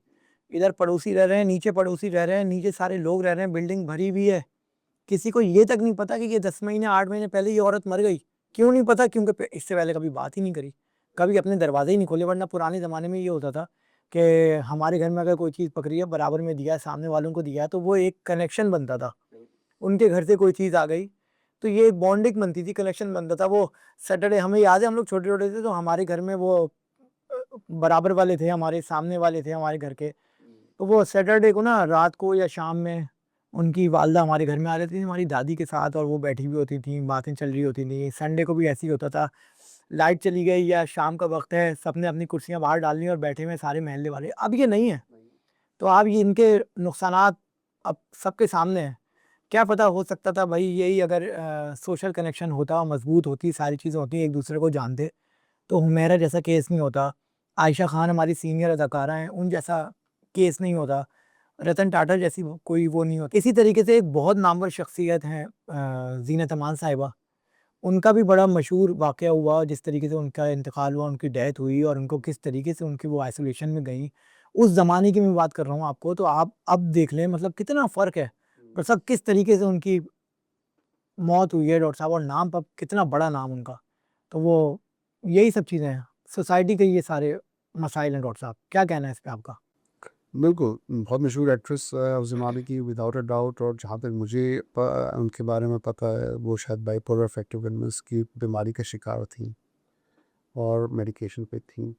इधर पड़ोसी रह रहे हैं, नीचे पड़ोसी रह रहे हैं, नीचे सारे लोग रह रहे हैं, बिल्डिंग भरी हुई है। किसी को ये तक नहीं पता कि ये 10 महीने, 8 महीने पहले ये औरत मर गई। क्यों नहीं पता? क्योंकि इससे पहले कभी बात ही नहीं करी। कभी अपने दरवाज़े ही नहीं खोले, वरना पुराने ज़माने में ये होता था कि हमारे घर में अगर कोई चीज़ पक रही है, बराबर में दिया है, सामने वालों को दिया है, तो वो एक कनेक्शन बनता था। उनके घर से कोई चीज़ आ गई, तो ये एक बॉन्डिंग बनती थी, कनेक्शन बनता था। वो सैटरडे हमें याद है, हम लोग छोटे-छोटे थे, तो हमारे घर में वो बराबर वाले थे, हमारे सामने वाले थे हमारे घर के। तो वो सैटरडे को ना रात को या शाम में उनकी वालदा हमारे घर में आ जाती थी हमारी दादी के साथ, और वो बैठी हुई होती थी, बातें चल रही होती थी। संडे को भी ऐसे ही होता था, लाइट चली गई या शाम का वक़्त है, सबने अपनी कुर्सियाँ बाहर डाल ली और बैठे हुए हैं सारे मोहल्ले वाले। अब ये नहीं है। तो अब ये इनके नुकसानात अब सबके सामने हैं। क्या पता, हो सकता था भई यही अगर सोशल कनेक्शन होता, मज़बूत होती, सारी चीज़ें होती, एक दूसरे को जानते, तो हुमैरा जैसा केस नहीं होता। आयशा खान हमारी सीनियर अदाकारा हैं, उन जैसा केस नहीं होता। रतन टाटा जैसी वो कोई वो नहीं होती। इसी तरीके से एक बहुत नामवर शख्सियत हैं ज़ीनत अमान साहिबा, उनका भी बड़ा मशहूर वाक़या हुआ, जिस तरीके से उनका इंतकाल हुआ, उनकी डेथ हुई और उनको किस तरीके से उनकी वो आइसोलेशन में गईं। उस ज़माने की मैं बात कर रहा हूँ आपको, तो आप अब देख लें मतलब कितना फ़र्क है। और सब किस तरीके से उनकी मौत हुई है डॉक्टर साहब, और नाम पर कितना बड़ा नाम उनका। तो वो यही सब चीज़ें हैं। सोसाइटी के ये सारे मसाइल हैं डॉक्टर साहब। क्या कहना है इस पे आपका? बिल्कुल, बहुत मशहूर एक्ट्रेस उस ज़माने की विदाउट अ डाउट। और जहाँ तक मुझे उनके बारे में पता है वो शायद बाइपोलर अफेक्टिव इलनेस की बीमारी का शिकार थी और मेडिकेशन पे थी।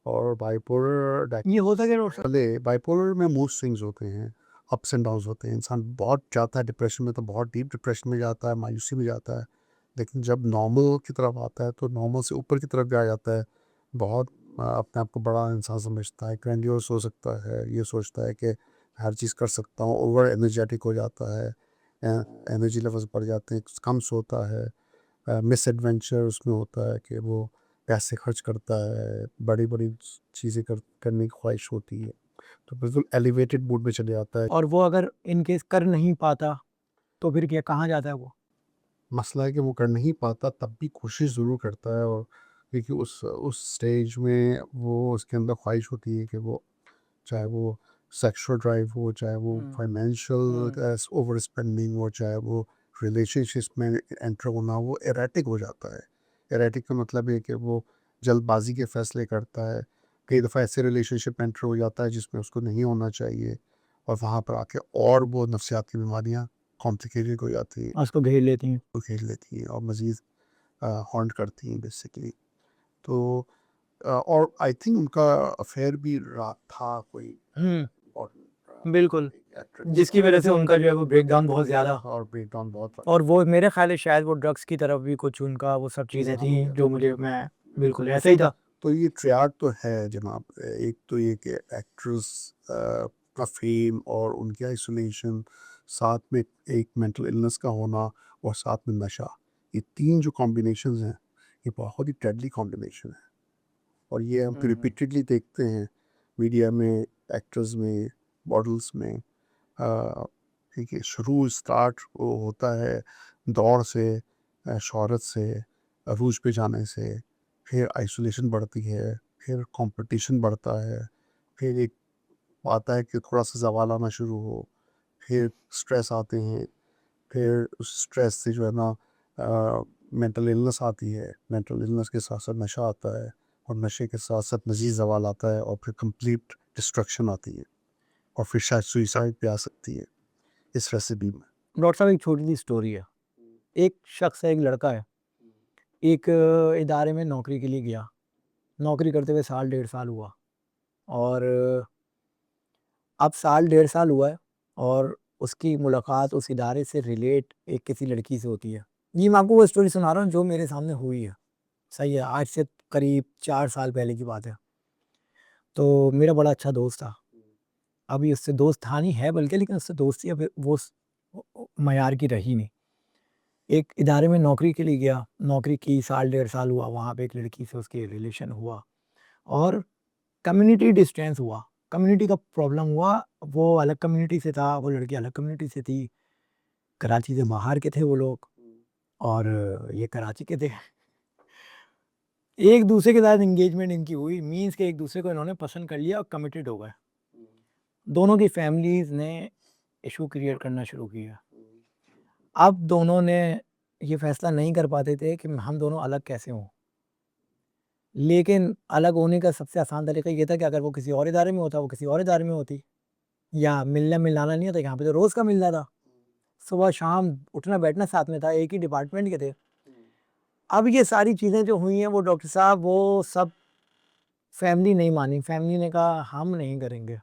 और बाइपोलर ये होता क्या डॉक्टर साहब? पहले बाइपोलर में मूड स्विंग्स होते हैं, अप्स एंड डाउन्स होते हैं। इंसान बहुत जाता है डिप्रेशन में तो बहुत डीप डिप्रेशन में जाता है, मायूसी में जाता है। लेकिन जब नॉर्मल की तरफ आता है तो नॉर्मल से ऊपर की तरफ भी आ जाता है। बहुत अपने आप को बड़ा इंसान समझता है, ग्रैंडियोस हो सकता है, ये सोचता है कि हर चीज़ कर सकता हूँ, ओवर एनर्जेटिक हो जाता है, एनर्जी लेवल्स बढ़ जाते हैं, कम सोता है। मिसएडवेंचर उसमें होता है कि वो पैसे खर्च करता है, बड़ी-बड़ी चीज़ें करने की ख्वाहिश होती है, तो बिल्कुल एलिवेटेड मूड में चले जाता है। और वो अगर इन केस कर नहीं पाता तो फिर क्या कहाँ जाता है वो? मसला है कि वो कर नहीं पाता, तब भी कोशिश ज़रूर करता है, और क्योंकि उस स्टेज में वो उसके अंदर ख्वाहिश होती है कि वो, चाहे वो सेक्सुअल ड्राइव हो, चाहे वो फाइनेंशियल ओवर स्पेंडिंग हो, चाहे वो रिलेशनशिप्स में एंटर होना, वो एरेटिक हो जाता है। एरेटिक का मतलब है कि वो जल्दबाजी के फैसले करता है। कई दफ़ा ऐसे रिलेशनशिप में एंटर हो जाता है जिसमें उसको नहीं होना चाहिए, और वहाँ पर आके और वो नफ्सियाती बीमारियाँ कॉम्प्लिकेटेड हो जाती हैं, उसको घेर लेती हैं। वो घेर लेती हैं और मज़ीद हॉन्ट करती हैं बेसिकली। तो और आई थिंक उनका अफेयर भी रहा था कोई, हुँ, और बिल्कुल। एक्ट्रेस, जिसकी वज़ह से उनका जो है वो ब्रेकडाउन बहुत ज़्यादा, और ब्रेकडाउन बहुत और वो मेरे ख़्याल है शायद वो ड्रग्स की तरफ भी कुछ उनका वो सब चीज़ें थी जो मुझे मैं बिल्कुल ऐसे ही था। तो ये ट्रियाड तो है जनाब। एक तो ये कि एक्ट्रेस का फेम और उनकी आइसोलेशन, साथ में एक मेंटल इलनेस का होना, और साथ में नशा, ये 3 जो कॉम्बिनेशंस हैं, ये बहुत ही डेडली कॉम्बिनेशन है, और ये हम रिपीटेडली देखते हैं मीडिया में, एक्टर्स में, मॉडल्स में। ठीक है, शुरू स्टार्ट वो होता है दौड़ से, शोहरत से, अरूज पे जाने से, फिर आइसोलेशन बढ़ती है, फिर कंपटीशन बढ़ता है, फिर एक आता है कि थोड़ा सा जवाल आना शुरू हो, फिर स्ट्रेस आते हैं, फिर उस स्ट्रेस से जो है ना मेंटल इलनेस आती है, मेंटल इलनेस के साथ साथ नशा आता है, और नशे के साथ साथ मज़ीद ज़वाल आता है, और फिर कंप्लीट डिस्ट्रक्शन आती है, और फिर शायद सुइसाइड पे आ सकती है इस रेसिपी में। डॉक्टर साहब एक छोटी-सी स्टोरी है। एक शख्स है, एक लड़का है, एक इदारे में नौकरी के लिए गया। नौकरी करते हुए साल डेढ़ साल हुआ, और अब साल डेढ़ साल हुआ है, और उसकी मुलाकात उस इदारे से रिलेट एक किसी लड़की से होती है। ये मैं आपको वो स्टोरी सुना रहा हूँ जो मेरे सामने हुई है। सही है, आज से करीब 4 साल पहले की बात है। तो मेरा बड़ा अच्छा दोस्त था। अभी उससे दोस्त था नहीं, है बल्कि, लेकिन उससे दोस्ती अब वो मयार की रही नहीं। एक इदारे में नौकरी के लिए गया, नौकरी की, साल डेढ़ साल हुआ, वहाँ पे एक लड़की से उसके रिलेशन हुआ, और कम्युनिटी डिस्टेंस हुआ, कम्युनिटी का प्रॉब्लम हुआ। वो अलग कम्युनिटी से था, वो लड़की अलग कम्युनिटी से थी, कराची से बाहर के थे वो लोग, और ये कराची के थे। एक दूसरे के साथ एंगेजमेंट इनकी हुई, मीन्स के एक दूसरे को इन्होंने पसंद कर लिया और कमिटेड हो गए। दोनों की फैमिलीज़ ने इशू क्रिएट करना शुरू किया। अब दोनों ने ये फैसला नहीं कर पाते थे कि हम दोनों अलग कैसे हों। लेकिन अलग होने का सबसे आसान तरीका ये था कि अगर वो किसी और इदारे में होता, वो किसी और इदारे में होती, या मिलना-मिलाना नहीं होता, यहाँ पे तो रोज़ का मिलना था। सुबह-शाम उठना-बैठना साथ में था, एक ही डिपार्टमेंट के थे। अब ये सारी चीज़ें जो हुई हैं वो डॉक्टर साहब वो सब फैमिली नहीं मानी, फैमिली ने कहा हम नहीं करेंगे।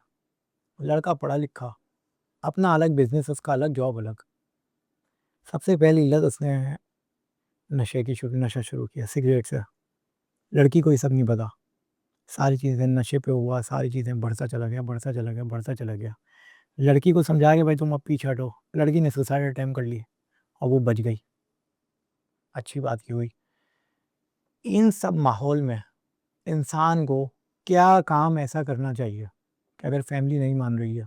लड़का पढ़ा-लिखा, अपना अलग बिज़नेस, उसका अलग, जॉब अलग। सबसे पहली लत उसने नशा शुरू किया सिगरेट से। लड़की को ये सब नहीं पता। सारी चीज़ें नशे पे हुआ, सारी चीज़ें बढ़ता चला गया, बढ़ता चला गया, बढ़ता चला गया। लड़की को समझाया कि भाई तुम अब पीछे हटो। लड़की ने सुसाइड अटेम्प्ट कर ली और वो बच गई। अच्छी बात ये हुई। इन सब माहौल में इंसान को क्या काम ऐसा करना चाहिए कि अगर फैमिली नहीं मान रही है,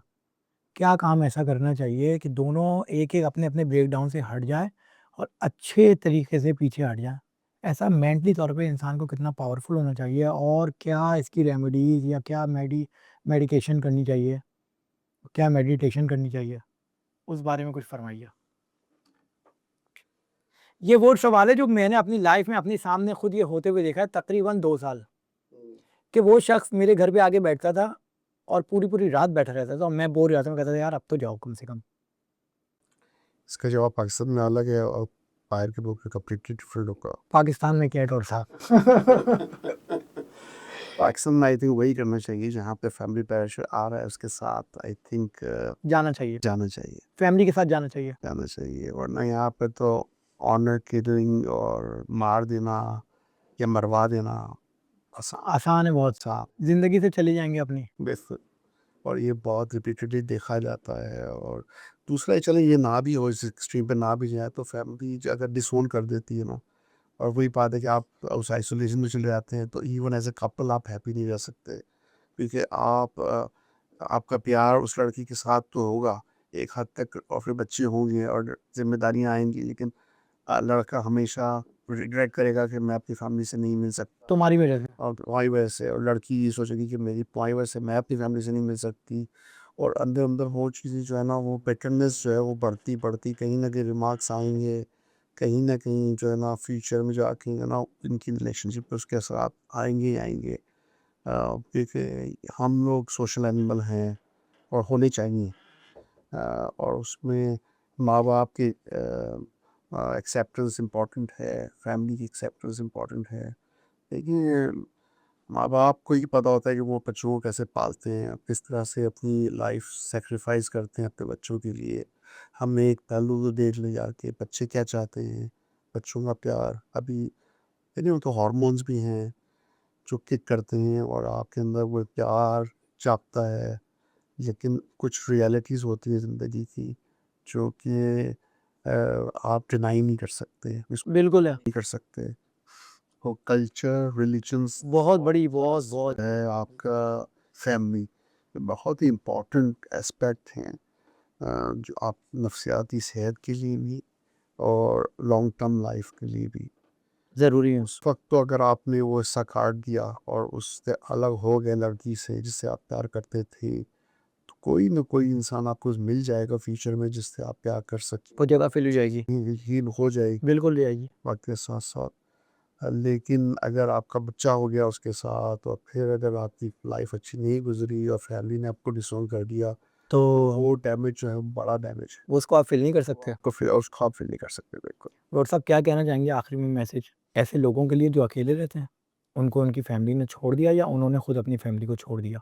क्या काम ऐसा करना चाहिए कि दोनों एक-एक अपने-अपने ब्रेकडाउन से हट जाएँ और अच्छे तरीके से पीछे हट जाएँ? ऐसा मेंटली तौर पे इंसान को कितना पावरफुल होना चाहिए, और क्या इसकी रेमेडीज़ या क्या मेडिकेशन करनी चाहिए? क्या मेडिटेशन करनी चाहिए? उस बारे में कुछ फ़रमाइए। ये वो सवाल है जो मैंने अपनी लाइफ़ में अपने सामने खुद ये होते हुए देखा है तकरीबन 2 साल, कि वो शख़्स मेरे घर पे आके बैठता था और पूरी-पूरी रात बैठा रहता था, और मैं बोर हो जाता, मैं कहता था यार अब तो जाओ कम से कम। इसका जवाब पाकिस्तान में अलग है, और बाहर के लोग कंप्लीटली डिफरेंट होगा। पाकिस्तान में क्या है डॉक्टर साहब? पाकिस्तान में आई थिंक वही करना चाहिए जहाँ पे फैमिली प्रेशर आ रहा है, उसके साथ आई थिंक जाना चाहिए, जाना चाहिए, फैमिली के साथ जाना चाहिए। जाना चाहिए, वरना यहाँ पे तो ऑनर किलिंग और मार देना या मरवा देना आसान आसान है बहुत, था। ज़िंदगी से चले जाएँगे अपनी। बिल्कुल, और ये बहुत रिपीटेडली देखा जाता है। और दूसरा, चले ये ना भी हो, इस एक्सट्रीम पे ना भी जाए, तो फैमिली अगर डिसोन कर देती है ना, और वही बात है कि आप उस आइसोलेशन में चले जाते हैं, तो इवन एज़ अ कपल आप हैप्पी नहीं रह सकते, क्योंकि आपका प्यार उस लड़की के साथ तो होगा एक हद तक, और फिर बच्चे होंगे और ज़िम्मेदारियाँ आएँगी, लेकिन लड़का हमेशा रिग्रेट करेगा कि मैं अपनी फैमिली से नहीं मिल सकता, तुम्हारी वजह से। और तुम्हारी वजह से, और लड़की ये सोचेगी कि मेरी तुम्हारी वजह से मैं अपनी फैमिली से नहीं मिल सकती, और अंदर-अंदर वो चीज़ें जो है ना, वो बिटरनेस जो है वो बढ़ती कहीं न कहीं रिमार्क्स आएँगे, कहीं न कहीं जो है ना फ्यूचर में जाके है ना इनकी रिलेशनशिप पे उसके असरात आएँगे ही आएँगे। क्योंकि हम लोग सोशल एनिमल हैं और होने चाहिए, और उसमें माँ-बाप के एक्सेप्टेंस इम्पोर्टेंट है, फैमिली की एक्सेप्टेंस इम्पोर्टेंट है। देखिए, माँ-बाप को ही पता होता है कि वो बच्चों को कैसे पालते हैं, किस तरह से अपनी लाइफ सैक्रिफाइस करते हैं अपने बच्चों के लिए। हमने एक पहलू तो देख लिया कि बच्चे क्या चाहते हैं, बच्चों का प्यार अभी यानी उनके हॉर्मोन्स भी हैं जो किक करते हैं और आपके अंदर वो प्यार जागता है। लेकिन कुछ रियलिटीज़ होती है ज़िंदगी की जो कि आप डिनाई नहीं कर सकते, इसको बिल्कुल है। नहीं कर सकते। तो कल्चर, रिलीजन्स बहुत बड़ी, बहुत है आपका, फैमिली बहुत ही इम्पोर्टेंट एस्पेक्ट हैं, जो आप नफ्सियाती सेहत के लिए भी और लॉन्ग टर्म लाइफ के लिए भी। ज़रूरी है। उस वक्त तो अगर आपने वो हिस्सा काट दिया और उससे अलग हो गए लड़की से जिससे आप प्यार करते थे, तो कोई ना कोई इंसान आपको मिल जाएगा फ्यूचर में जिससे आप प्यार कर सकें, वो जगह फ़िल हो जाएगी। हील हो जाएगी बिल्कुल जाएगी। वक्त के साथ साथ। लेकिन अगर आपका बच्चा हो गया उसके साथ और फिर अगर आपकी लाइफ अच्छी नहीं गुजरी और फैमिली ने आपको डिसोन कर दिया, तो तो वो डैमेज जो है वो बड़ा डैमेज है, वो उसको आप फ़िल नहीं कर सकते। तो फिर उसको आप फील नहीं कर सकते बिल्कुल। डॉक्टर साहब क्या कहना चाहेंगे आखिरी में मैसेज ऐसे लोगों के लिए जो अकेले रहते हैं? उनको उनकी फैमिली ने छोड़ दिया या उन्होंने खुद अपनी फैमिली को छोड़ दिया।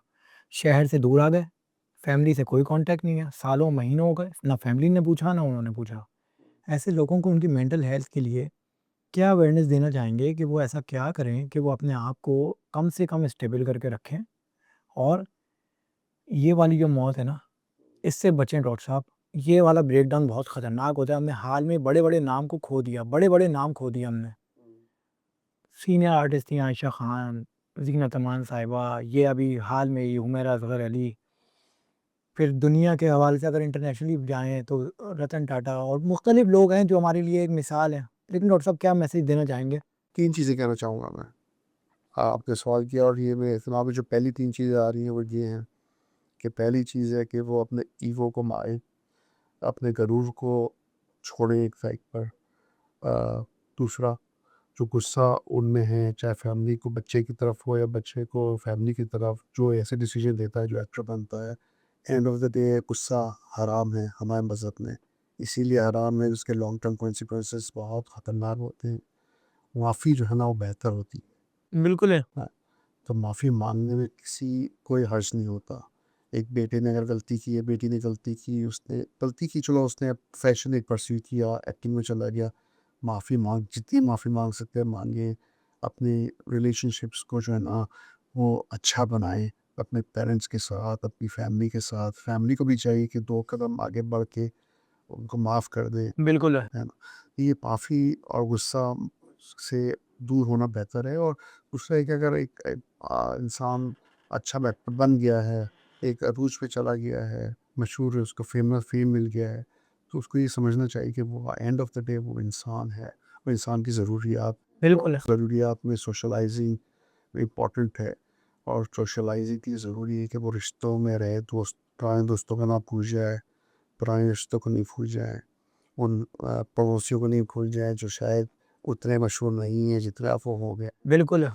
शहर से दूर आ गए, फैमिली से कोई कॉन्टैक्ट नहीं है, सालों महीनों हो गए, ना फैमिली ने पूछा ना उन्होंने पूछा। ऐसे लोगों को उनकी मेंटल हेल्थ के लिए क्या अवेयरनेस देना चाहेंगे कि वो ऐसा क्या करें कि वो अपने आप को कम से कम स्टेबल करके रखें और ये वाली जो मौत है ना, इससे बचें डॉक्टर साहब। ये वाला ब्रेकडाउन बहुत खतरनाक होता है। हमने हाल में बड़े-बड़े नाम को खो दिया, बड़े-बड़े नाम खो दिए हमने। सीनियर आर्टिस्ट थी आयशा खान, ज़ीनत अमान साहिबा, ये अभी हाल में ही हुमैरा असगर अली। फिर दुनिया के हवाले से अगर इंटरनेशनली जाएँ तो रतन टाटा और मुख्तलिफ लोग हैं जो हमारे लिए एक मिसाल हैं। लेकिन डॉक्टर साहब क्या मैसेज देना चाहेंगे? 3 चीज़ें कहना चाहूँगा मैं। आपने सवाल किया और ये मेरे दिमाग में जो पहली 3 चीज़ें आ रही हैं वो ये हैं कि पहली चीज़ है कि वो अपने ईगो को मारें, अपने गरूर को छोड़ें एक साइड पर। दूसरा, जो गुस्सा उनमें है, चाहे फैमिली को बच्चे की तरफ हो या बच्चे को फैमिली की तरफ, जो ऐसे डिसीजन लेता है, जो एक्टर बनता है, एंड ऑफ द डे गुस्सा हराम है हमारे मज़हब में। इसीलिए हराम है, उसके लॉन्ग टर्म कॉन्सिक्वेंसेस बहुत ख़तरनाक होते हैं। माफ़ी जो है ना वो बेहतर होती बिल्कुल है। है। तो माफ़ी माँगने में किसी कोई हर्ज नहीं होता। एक बेटे ने अगर गलती की है, बेटी ने गलती की, उसने गलती की, चलो उसने पैशन एक परस्यू किया, एक्टिंग में चला गया, माफ़ी माँग जितनी माफ़ी माँग सकते हैं माँगे। अपने रिलेशनशिप्स को जो है ना वो अच्छा बनाएँ, अपने पेरेंट्स के साथ, अपनी फैमिली के साथ। फैमिली को भी चाहिए कि 2 कदम आगे बढ़ के उनको माफ़ कर दें, बिल्कुल है। है ना? ये माफ़ी और गुस्सा से दूर होना बेहतर है। और दूसरा है कि अगर इंसान अच्छा बन गया है, एक अरूज पे चला गया है, मशहूर है, उसको फेमस फेम मिल गया है, तो उसको ये समझना चाहिए कि वो एंड ऑफ द डे वो इंसान है। वो इंसान की बिल्कुल है। ज़रूरियात में सोशलाइजिंग इम्पोर्टेंट है, और सोशलाइजिंग के लिए ज़रूरी है कि वो रिश्तों में रहे, पुराने दोस्तों का ना भूल जाए, पुराने रिश्तों को नहीं भूल जाए, उन पड़ोसियों को नहीं भूल जाए जो शायद उतने मशहूर नहीं है जितना अब वो हो गए। बिल्कुल है।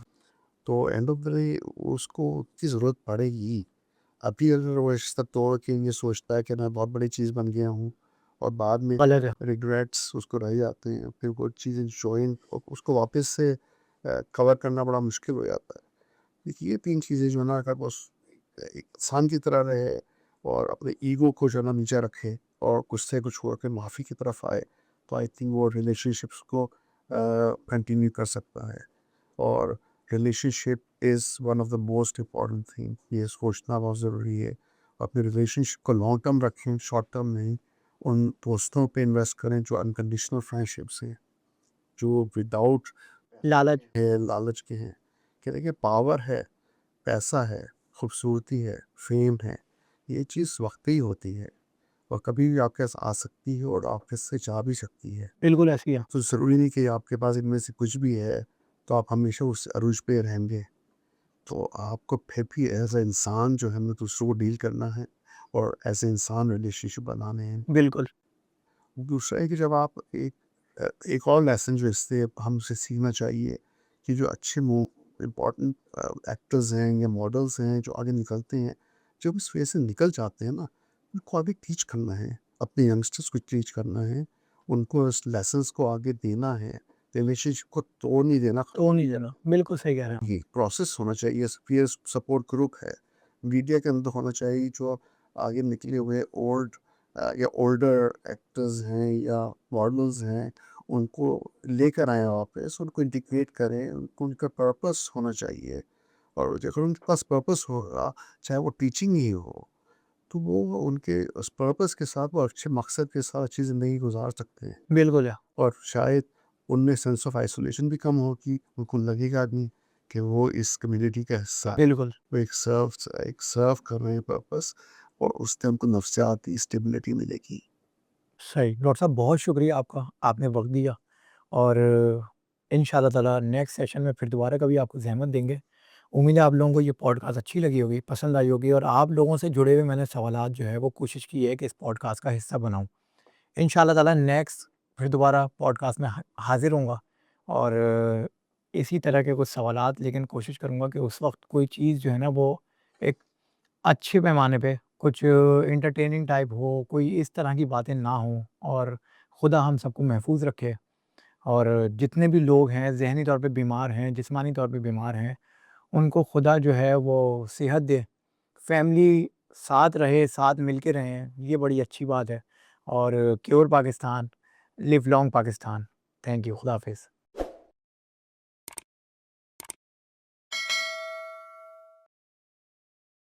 तो एंड ऑफ द डे उसको उसकी ज़रूरत पड़ेगी। अभी अगर वो रिश्ता तोड़ के ये सोचता है कि मैं बहुत बड़ी चीज़ बन गया हूँ, और बाद में गलत है। रिग्रेट्स उसको रह जाते हैं, फिर वो चीज़ें जॉइन उसको वापस से कवर करना बड़ा मुश्किल हो जाता है। देखिए, ये 3 चीज़ें जो है ना, अगर वो एक इंसान की तरह रहे और अपने ईगो को जो है ना नीचे रखे और गुस्से को छोड़ के माफ़ी की तरफ आए, तो आई थिंक वो रिलेशनशिप्स को कंटिन्यू कर सकता है। और relationship is one of the most important thing, ये सोचना बहुत ज़रूरी है। अपने रिलेशनशिप को लॉन्ग टर्म रखें, शॉर्ट टर्म नहीं। उन दोस्तों पे इन्वेस्ट करें जो अनकंडीशनल फ्रेंडशिप्स हैं। जो विदाउट लालच। है, लालच के हैं। कि देखिए पावर है, पैसा है, खूबसूरती है, फ़ेम है, ये चीज़ वक़्ती होती है और कभी भी आपके पास आ सकती है और आपके से जा भी सकती है। बिल्कुल ऐसी है। तो ज़रूरी नहीं कि आपके पास इनमें से कुछ भी है, तो आप हमेशा उस अरूज पे रहेंगे। तो आपको फिर भी एज़ अ इंसान जो है हमें दूसरों को डील करना है और एज़ अ इंसान रिलेशनशिप बनाने हैं। बिल्कुल। दूसरा है कि जब आप एक और लेसन जो इससे हमसे सीखना चाहिए कि जो अच्छे इम्पोर्टेंट एक्टर्स हैं या मॉडल्स हैं जो आगे निकलते हैं, जब इस वे से निकल जाते हैं ना, उनको आगे टीच करना है, अपने यंगस्टर्स को टीच करना है, उनको इस लेसन्स को आगे देना है, रिलेशनशिप को तोड़ नहीं देना। तो नहीं देना, बिल्कुल सही कह रहे हैं आप। ये प्रोसेस होना चाहिए, पीयर सपोर्ट ग्रुप है, मीडिया के अंदर होना चाहिए जो आगे निकले हुए या ओल्डर एक्टर्स हैं या मॉडल्स हैं, उनको लेकर आएँ वापस, उनको इंटीग्रेट करें, उनको उनका पर्पस होना चाहिए और अगर उनके पास पर्पस होगा, चाहे वो टीचिंग ही हो, तो वो उनके उस पर्पस के साथ वो अच्छे मकसद के साथ अच्छी ज़िंदगी गुज़ार सकते हैं। बिल्कुल है। और शायद उनमें सेंस ऑफ आइसोलेशन भी कम होगी, उनको लगेगा नहीं कि वो इस कम्युनिटी का हिस्सा है। बिल्कुल। वो एक सर्व कर रहे हैं पर्पस और उससे उनको नफ्सियाती स्टेबिलिटी मिलेगी। सही। डॉक्टर साहब बहुत शुक्रिया आपका, आपने वक़्त दिया और इंशाअल्लाह ताला नेक्स्ट सेशन में फिर दोबारा कभी आपको ज़हमत देंगे। उम्मीद है आप लोगों को ये पॉडकास्ट अच्छी लगी होगी, पसंद आई होगी और आप लोगों से जुड़े हुए मैंने सवालात जो है वो कोशिश की है कि इस पॉडकास्ट का हिस्सा बनाऊँ। इंशाअल्लाह ताला नेक्स्ट फिर दोबारा पॉडकास्ट में हाज़िर होऊँगा और इसी तरह के कुछ सवालात लेकिन कोशिश करूँगा कि उस वक़्त कोई चीज़ जो है ना वो एक अच्छे पैमाने पे कुछ एंटरटेनिंग टाइप हो, कोई इस तरह की बातें ना हों और खुदा हम सबको महफूज़ रखे और जितने भी लोग हैं ज़हनी तौर पे बीमार हैं, जिस्मानी तौर पे बीमार हैं, उनको खुदा जो है वो सेहत दे। फैमिली साथ रहे, साथ मिल के रहें, ये बड़ी अच्छी बात है और cure Pakistan, live long Pakistan. Thank you, खुदा हाफ़िज़।